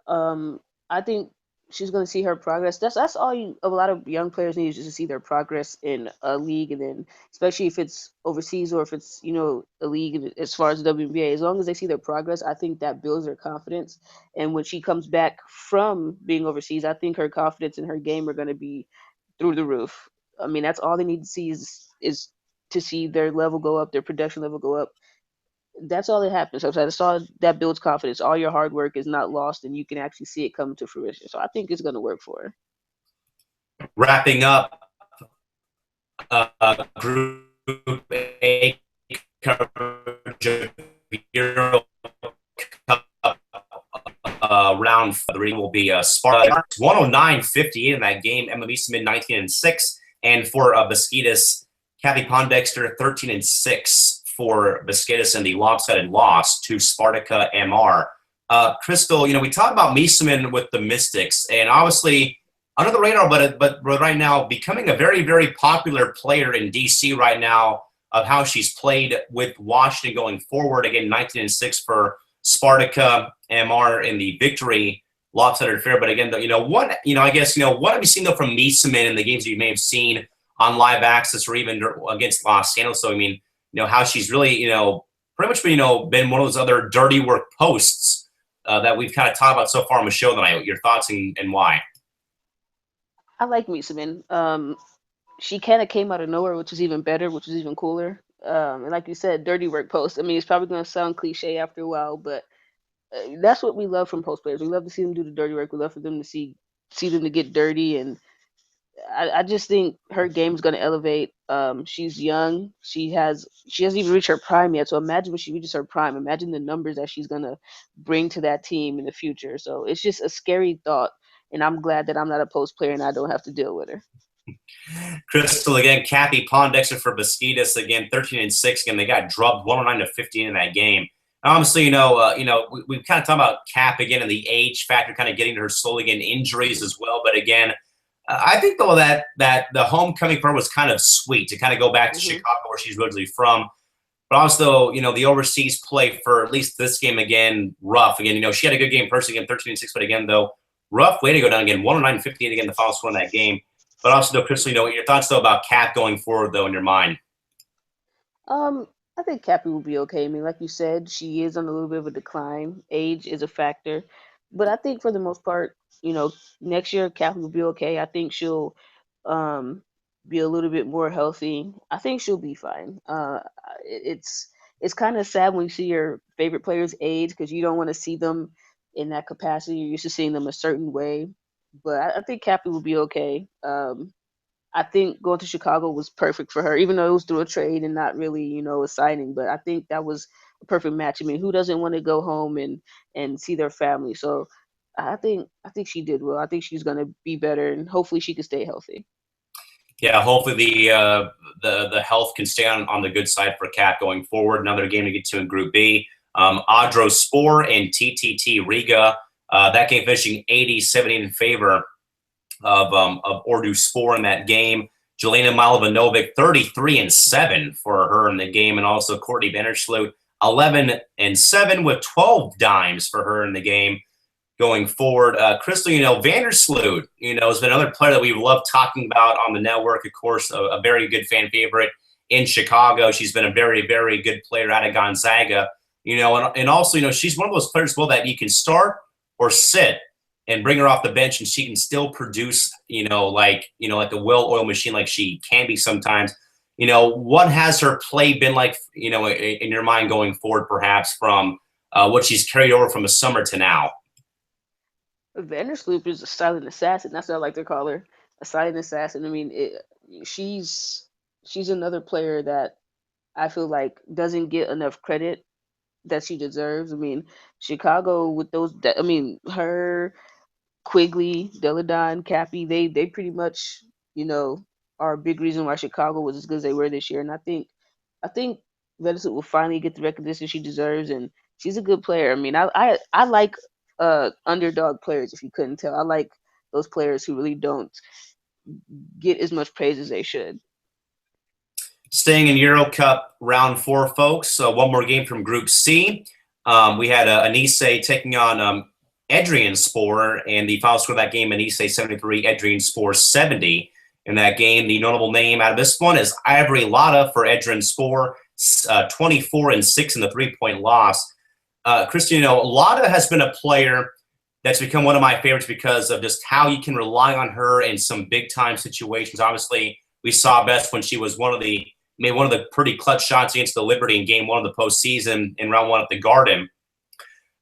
Um, I think she's going to see her progress. That's all a lot of young players need is just to see their progress in a league, and then especially if it's overseas or if it's a league as far as the WNBA. As long as they see their progress, I think that builds their confidence. And when she comes back from being overseas, I think her confidence and her game are going to be through the roof. That's all they need to see is to see their level go up, their production level go up. That's all that happens. So that's all that builds confidence. All your hard work is not lost, and you can actually see it come to fruition. So I think it's going to work for her. Wrapping up Group A coverage of Euro Cup round 3 will be Sparta 109-58 in that game. Emma Meeseman 19-6, and for Beskitas, Kathy Pondexter 13-6 for Beskitas in the lopsided loss to Spartica MR. Crystal, we talked about Meeseman with the Mystics, and obviously under the radar, but right now becoming a very, very popular player in DC right now of how she's played with Washington going forward. Again, 19-6 for Spartica MR in the victory lopsided affair. But again, what have you seen though from Meeseman in the games that you may have seen on live access or even against Los Angeles? So how she's really pretty much been one of those other dirty work posts that we've kind of talked about so far on the show tonight. Your thoughts and why? I like Meeseman. She kind of came out of nowhere, which is even better, which is even cooler. And like you said, dirty work post. It's probably going to sound cliche after a while, but that's what we love from post players. We love to see them do the dirty work. We love for them to see them to get dirty, and I just think her game's going to elevate. She's young. She hasn't even reached her prime yet. So imagine when she reaches her prime. Imagine the numbers that she's going to bring to that team in the future. So it's just a scary thought, and I'm glad that I'm not a post player and I don't have to deal with her. Crystal, again, Kathy Pondexter for Beskitas, again, 13-6. Again, they got drubbed 109-15 in that game. Obviously, we've kind of talked about Cap again and the age factor kind of getting to her slowly, again, injuries as well. But again, I think though that the homecoming for her was kind of sweet to kind of go back to Chicago where she's originally from. But also, the overseas play for at least this game again, rough. Again, she had a good game first, again, 13-6, but again, though, rough way to go down again, 109-15 again, the final score in that game. But also, though, Crystal, your thoughts though about Cap going forward though in your mind? I think Cappy will be okay. Like you said, she is on a little bit of a decline. Age is a factor, but I think for the most part, next year Cappy will be okay. I think she'll um, be a little bit more healthy. I think she'll be fine. It's kind of sad when you see your favorite players age because you don't want to see them in that capacity. You're used to seeing them a certain way, but I think Cappy will be okay. I think going to Chicago was perfect for her, even though it was through a trade and not really, a signing. But I think that was a perfect match. Who doesn't want to go home and see their family? So I think she did well. I think she's gonna be better, and hopefully she can stay healthy. Yeah, hopefully the health can stay on the good side for Cap going forward. Another game to get to in Group B. Adro Spor and TTT Riga. That game finishing 80-70 in favor of Ordu Spor in that game. Jelena Malovanovic, 33-7 for her in the game, and also Courtney Vandersloot, 11-7 with 12 dimes for her in the game going forward. Crystal, Vandersloot, has been another player that we love talking about on the network. Of course, a very good fan favorite in Chicago. She's been a very, very good player out of Gonzaga. And also, she's one of those players, well, that you can start or sit and bring her off the bench, and she can still produce, like a well-oiled machine, like she can be sometimes. What has her play been like, in your mind going forward, perhaps from what she's carried over from the summer to now? Vandersloot is a silent assassin. That's what I like to call her, a silent assassin. I mean, she's she's another player that I feel like doesn't get enough credit that she deserves. I mean, Chicago with those, I mean, her, Quigley, Deladon, Cappy, they pretty much, you know, are a big reason why Chicago was as good as they were this year. And I think Venus will finally get the recognition she deserves, and she's a good player. I mean, I like underdog players. If you couldn't tell, I like those players who really don't get as much praise as they should. Staying in Euro Cup round four, folks. So one more game from Group C. We had Anise taking on Adrianspor, and the final score of that game, Anise 73, Adrianspor 70. In that game, the notable name out of this one is Ivory Lotta for Adrianspor, 24-6 in the 3-point loss. Christian, Lotta has been a player that's become one of my favorites because of just how you can rely on her in some big time situations. Obviously, we saw best when she was made one of the pretty clutch shots against the Liberty in game one of the postseason in round one at the Garden.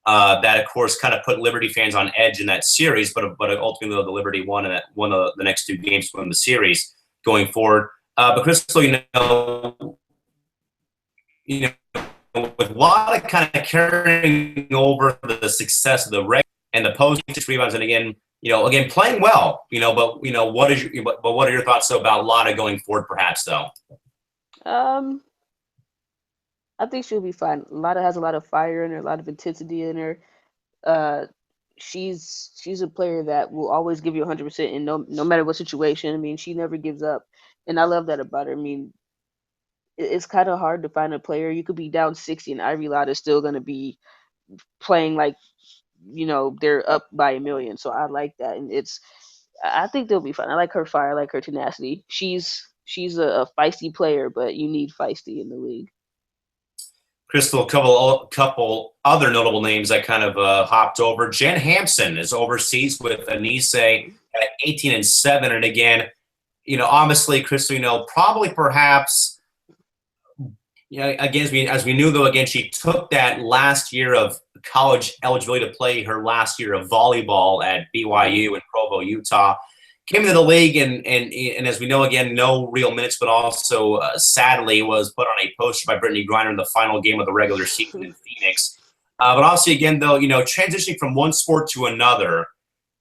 That, of course, kind of put Liberty fans on edge in that series, but ultimately the Liberty won, and that won the next two games to win the series going forward. But Crystal, you know, with Wada kind of carrying over the success of the regular and the post rebounds, and again playing well, but what are your thoughts about Lotta going forward, perhaps though? Um, I think she'll be fine. Lotta has a lot of fire in her, a lot of intensity in her. Uh, she's a player that will always give you 100% in no matter what situation. I mean, she never gives up, and I love that about her. I mean, it's kind of hard to find a player. You could be down 60, and Ivy Lotta is still gonna be playing like they're up by a million. So I like that, and I think they'll be fine. I like her fire, I like her tenacity. She's a feisty player, but you need feisty in the league. Crystal, a couple other notable names I kind of hopped over. Jen Hampson is overseas with Anise at 18-7, and again, obviously, Crystal, probably perhaps, again, as we knew though, again, she took that last year of college eligibility to play her last year of volleyball at BYU in Provo, Utah. Came into the league and as we know, again, no real minutes, but also sadly was put on a poster by Brittany Griner in the final game of the regular season in Phoenix. But obviously, again, though, transitioning from one sport to another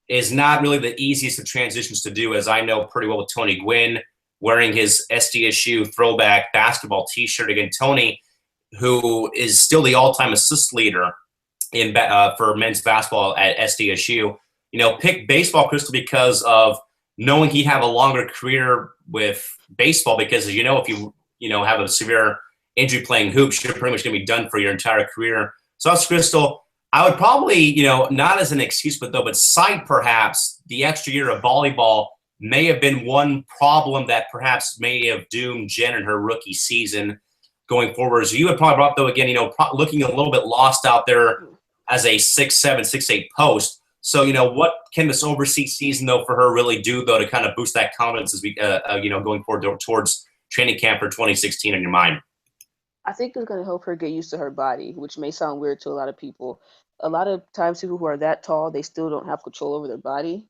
is not really the easiest of transitions to do, as I know pretty well with Tony Gwynn wearing his SDSU throwback basketball T-shirt. Again, Tony, who is still the all-time assist leader for men's basketball at SDSU, picked baseball, Crystal, because of knowing he'd have a longer career with baseball, because if you have a severe injury playing hoops, you're pretty much going to be done for your entire career. So that's Crystal. I would probably, not as an excuse, but cite perhaps the extra year of volleyball may have been one problem that perhaps may have doomed Jen in her rookie season going forward. So you would probably brought up, though, again, looking a little bit lost out there as a 6'7", 6'8" post. So, what can this overseas season, though, for her really do, though, to kind of boost that confidence as we, going forward towards training camp for 2016 in your mind? I think it's going to help her get used to her body, which may sound weird to a lot of people. A lot of times, people who are that tall, they still don't have control over their body.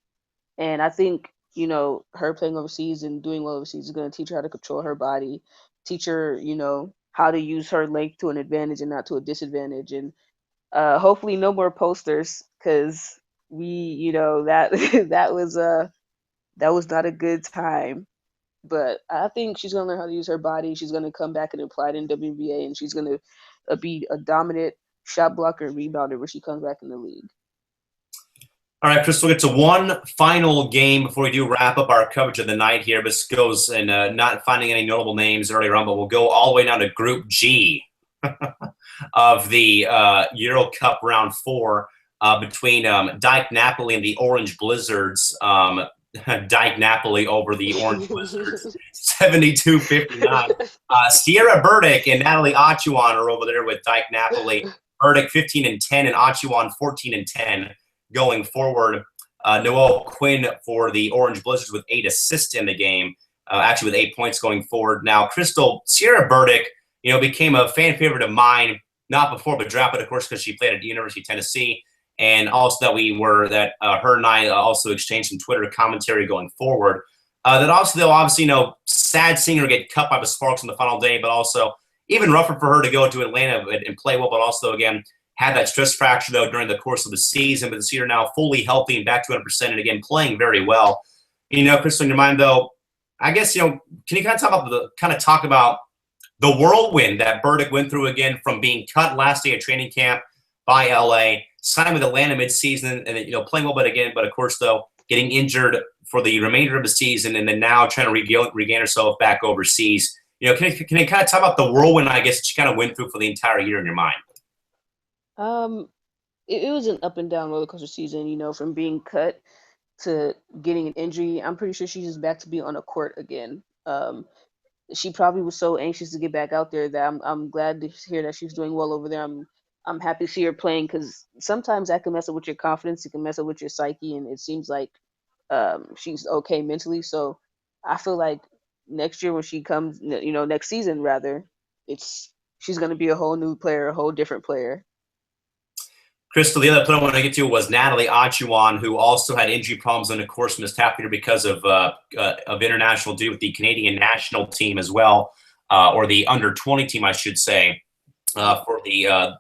And I think, her playing overseas and doing well overseas is going to teach her how to control her body, teach her, how to use her length to an advantage and not to a disadvantage. And hopefully, no more posters, because that that was not a good time. But I think she's gonna learn how to use her body. She's gonna come back and apply it in WNBA, and she's gonna be a dominant shot blocker and rebounder when she comes back in the league. All right, Chris, we'll get to one final game before we do wrap up our coverage of the night here. This goes and not finding any notable names earlier on, but we'll go all the way down to Group G of the Euro Cup round 4 between Dyke Napoli and the Orange Blizzards. Dyke Napoli over the Orange Blizzards, 72-59. Sierra Burdick and Natalie Achuan are over there with Dyke Napoli. Burdick 15-10 and Achuan 14-10 going forward. Noel Quinn for the Orange Blizzards with 8 assists in the game, actually with 8 points going forward. Now, Crystal, Sierra Burdick, became a fan favorite of mine, not before, but drafted, of course, because she played at the University of Tennessee. And also her and I also exchanged some Twitter commentary going forward. That also, though, obviously, sad seeing her get cut by the Sparks on the final day, but also even rougher for her to go to Atlanta and play well, but also, again, had that stress fracture, though, during the course of the season, but to see her now fully healthy and back to 100% and, again, playing very well. Crystal, in your mind, though, I guess, can you kind of talk about the whirlwind that Burdick went through again from being cut last day at training camp by LA, signed with Atlanta midseason, and playing well, but of course, though, getting injured for the remainder of the season, and then now trying to regain herself back overseas. Can you kind of talk about the whirlwind, I guess, that she kind of went through for the entire year in your mind? Um, it was an up and down roller coaster season, from being cut to getting an injury. I'm pretty sure she's just back to be on a court again. She probably was so anxious to get back out there that I'm glad to hear that she's doing well over there. I'm happy to see her playing because sometimes that can mess up with your confidence. It can mess up with your psyche, and it seems like she's okay mentally. So I feel like next year when she comes, next season rather, it's she's gonna be a whole new player, a whole different player. Crystal, the other player I want to get to was Natalie Achuan, who also had injury problems and, of course, missed half the year because of international duty with the Canadian national team as well, or the under-20 team, I should say, for the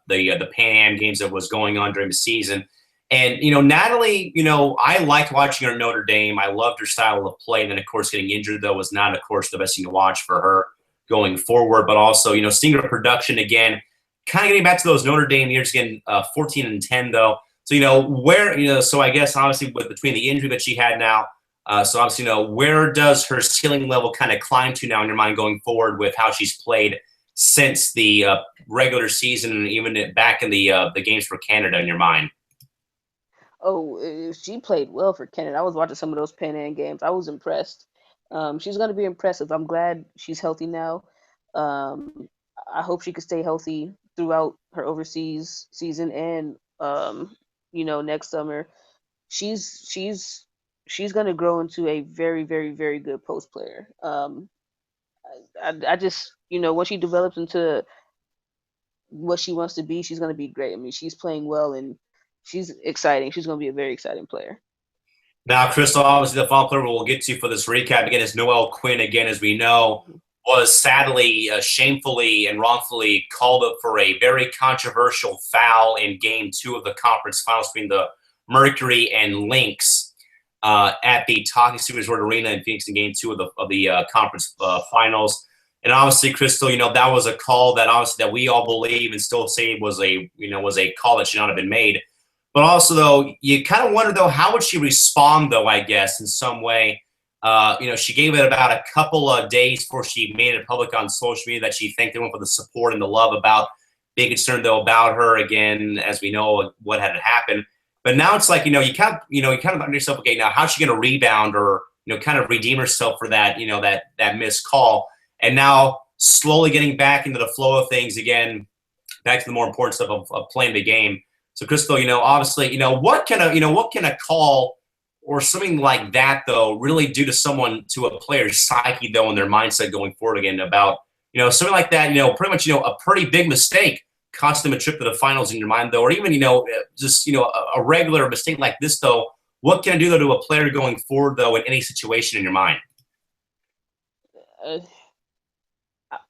Pan Am games that was going on during the season. And, Natalie, I liked watching her at Notre Dame. I loved her style of play. And then, of course, getting injured, though, was not, of course, the best thing to watch for her going forward. But also, seeing her production again, kind of getting back to those Notre Dame years again, 14-10 though. So so I guess obviously between the injury that she had now, so obviously where does her ceiling level kind of climb to now in your mind going forward with how she's played since the regular season and even back in the games for Canada in your mind? Oh, she played well for Canada. I was watching some of those Pan Am games. I was impressed. She's going to be impressive. I'm glad she's healthy now. Um, I hope she can stay healthy throughout her overseas season and next summer. She's she's she's going to grow into a very very very good post player. I just when she develops into what she wants to be, she's going to be great. I mean, she's playing well and she's exciting. She's going to be a very exciting player. Now, Crystal, obviously the final player we'll get to for this recap again is Noel Quinn. Again, as we know, was sadly, shamefully, and wrongfully called up for a very controversial foul in Game 2 of the conference finals between the Mercury and Lynx at the Talking Super Resort Arena in Phoenix in Game 2 of the conference finals. And obviously, Crystal, that was a call that obviously that we all believe and still say was a call that should not have been made. But also, though, you kind of wonder, though, how would she respond, though, I guess, in some way. She gave it about a couple of days before she made it public on social media that she thanked everyone for the support and the love about being concerned, though, about her, again, as we know what had happened. But now it's like, you kind of under yourself, okay, now how's she going to rebound or, kind of redeem herself for that, that missed call. And now slowly getting back into the flow of things again, back to the more important stuff of playing the game. So, Crystal, obviously, what can a call or something like that, though, really do to a player's psyche, though, and their mindset going forward again about, something like that, pretty much, a pretty big mistake cost them a trip to the finals in your mind, though, or even, just, a regular mistake like this, though, what can it do, though, to a player going forward, though, in any situation in your mind? Uh,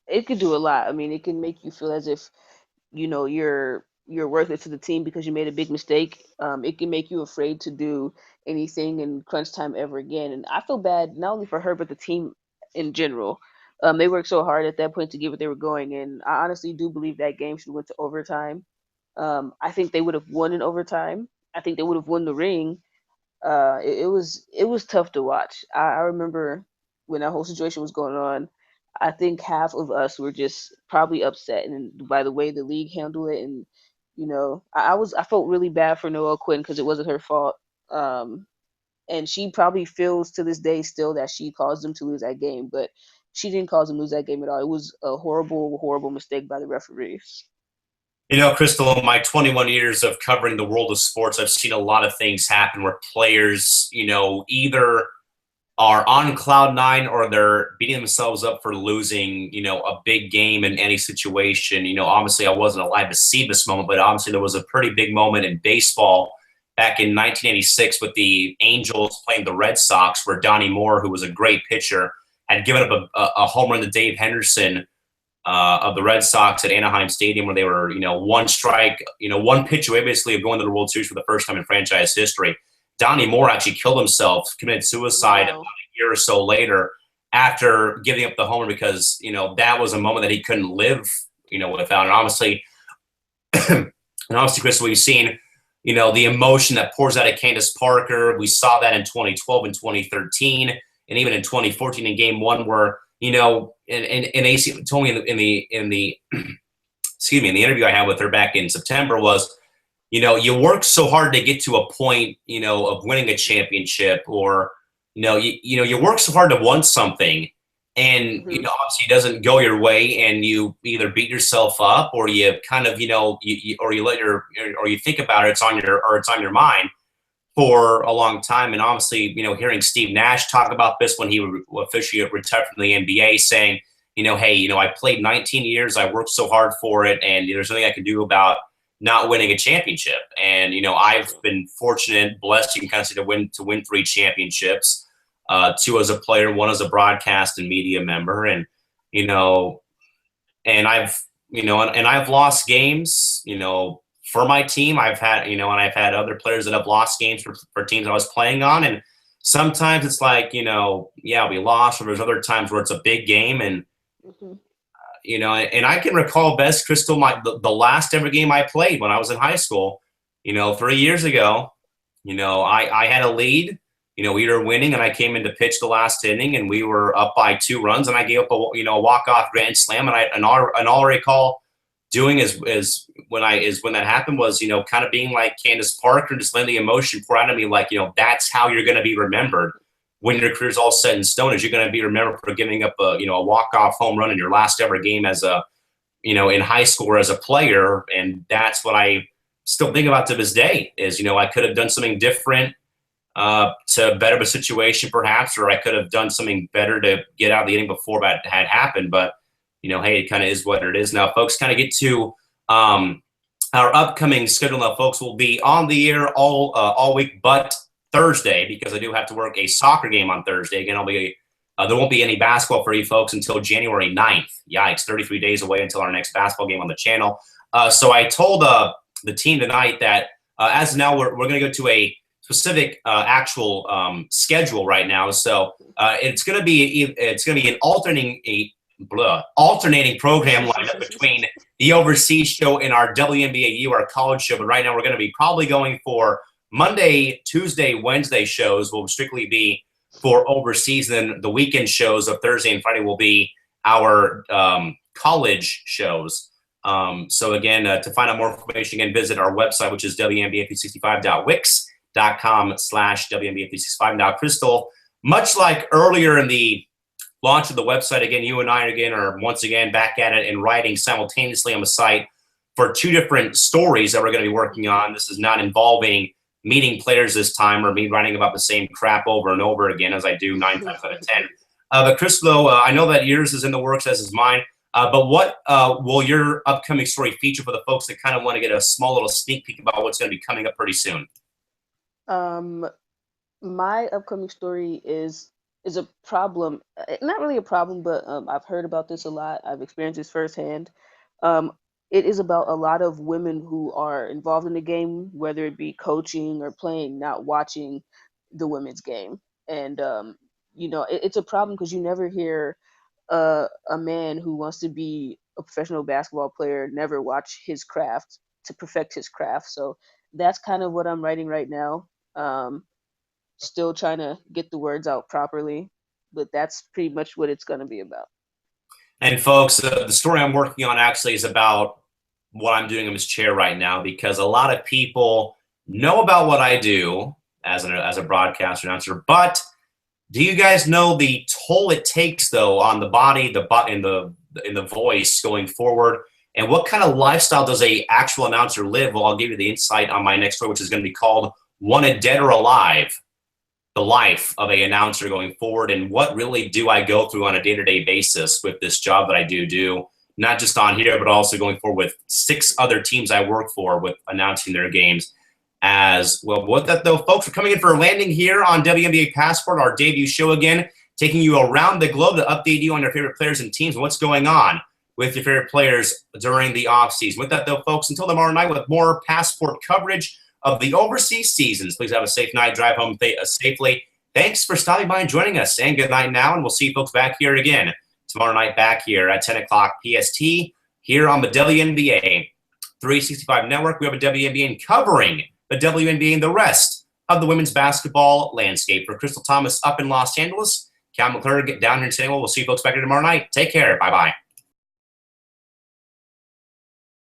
it could do a lot. I mean, it can make you feel as if you're worthless to the team because you made a big mistake. It can make you afraid to do anything in crunch time ever again. And I feel bad not only for her but the team in general. They worked so hard at that point to get what they were going, and I honestly do believe that game should have went to overtime. I think they would have won in overtime. I think they would have won the ring. it was tough to watch. I remember when that whole situation was going on. I think half of us were just probably upset and by the way the league handled it, and I felt really bad for Noelle Quinn because it wasn't her fault. Um, and she probably feels to this day still that she caused them to lose that game, but she didn't cause them to lose that game at all. It was a horrible, horrible mistake by the referees. Crystal, in my 21 years of covering the world of sports, I've seen a lot of things happen where players, either are on cloud nine or they're beating themselves up for losing, a big game in any situation. Obviously I wasn't alive to see this moment, but obviously there was a pretty big moment in baseball back in 1986 with the Angels playing the Red Sox, where Donnie Moore, who was a great pitcher, had given up a home run to Dave Henderson of the Red Sox at Anaheim Stadium, where they were, one strike, one pitch away basically of going to the World Series for the first time in franchise history. Donnie Moore actually killed himself, committed suicide about Wow. a year or so later after giving up the homer because, that was a moment that he couldn't live, without. And obviously, Chris, we've seen, the emotion that pours out of Candace Parker. We saw that in 2012 and 2013, and even in 2014 in Game One, where and AC told me in the excuse me, in the interview I had with her back in September was, you work so hard to get to a point, of winning a championship, or you work so hard to want something, and Hmm. obviously it doesn't go your way, and you either beat yourself up, or you kind of or you let or you think about it, it's on your mind for a long time. And obviously, hearing Steve Nash talk about this when he officially retired from the NBA, saying, hey, I played 19 years, I worked so hard for it, and there's nothing I can do about not winning a championship. And I've been fortunate, blessed, you can kind of say, to win 3 championships, two as a player, one as a broadcast and media member, and you know, and I've lost games, for my team. I've had, and I've had other players that have lost games for teams I was playing on. And sometimes it's like, yeah, we lost, or there's other times where it's a big game. And, Hmm. and I can recall best, Crystal, the last ever game I played when I was in high school, 3 years ago. I had a lead. We were winning, and I came in to pitch the last inning, and we were up by 2 runs, and I gave up a walk off grand slam, and all I recall doing is when that happened was, kind of being like Candace Parker, just letting the emotion pour out of me, like, that's how you're going to be remembered when your career's all set in stone. Is you're going to be remembered for giving up a walk off home run in your last ever game as a in high school or as a player. And that's what I still think about to this day is, I could have done something different to better the situation perhaps, or I could have done something better to get out of the inning before that had happened. But, hey, it kind of is what it is. Now, folks, kind of get to our upcoming schedule. Now, folks, will be on the air all week, but Thursday, because I do have to work a soccer game on Thursday. Again, there won't be any basketball for you folks until January 9th. Yikes, 33 days away until our next basketball game on the channel. So I told the team tonight that as of now, we're going to go to a specific actual schedule right now. So it's going to be an alternating program lineup between the overseas show and our WNBA our college show. But right now, we're going to be probably going for Monday, Tuesday, Wednesday shows will strictly be for overseas. Then the weekend shows of Thursday and Friday will be our college shows. So again, to find out more information, again, visit our website, which is WNBA365.wix.com/WNBA365. Now, Crystal, much like earlier in the launch of the website, again, you and I again are once again back at it and writing simultaneously on the site for 2 different stories that we're going to be working on. This is not involving meeting players this time or me writing about the same crap over and over again as I do 9 times out of 10. But Crystal, I know that yours is in the works, as is mine. But what will your upcoming story feature for the folks that kind of want to get a small little sneak peek about what's going to be coming up pretty soon? Um, my upcoming story is a problem. Not really a problem, but I've heard about this a lot. I've experienced this firsthand. Um, it is about a lot of women who are involved in the game, whether it be coaching or playing, not watching the women's game. And it's a problem because you never hear a man who wants to be a professional basketball player never watch his craft to perfect his craft. So that's kind of what I'm writing right now. Um, still trying to get the words out properly. But that's pretty much what it's going to be about. And folks, the story I'm working on actually is about what I'm doing in this chair right now, because a lot of people know about what I do as a broadcaster announcer, but do you guys know the toll it takes though on the body, in the voice going forward, and what kind of lifestyle does a actual announcer live? Well, I'll give you the insight on my next story, which is going to be called "Wanted Dead or Alive." The life of a announcer going forward, and what really do I go through on a day-to-day basis with this job that I do, not just on here, but also going forward with 6 other teams I work for with announcing their games as well. With that though, folks, we're coming in for a landing here on WNBA Passport, our debut show again, taking you around the globe to update you on your favorite players and teams and what's going on with your favorite players during the offseason. With that though, folks, until tomorrow night with more Passport coverage of the overseas seasons. Please have a safe night. Drive home safely. Thanks for stopping by and joining us. And good night now. And we'll see you folks back here again tomorrow night, back here at 10 o'clock PST here on the WNBA 365 Network. We have a WNBA covering the WNBA and the rest of the women's basketball landscape. For Crystal Thomas up in Los Angeles, Cal McClure down here in San Diego. We'll see you folks back here tomorrow night. Take care. Bye-bye.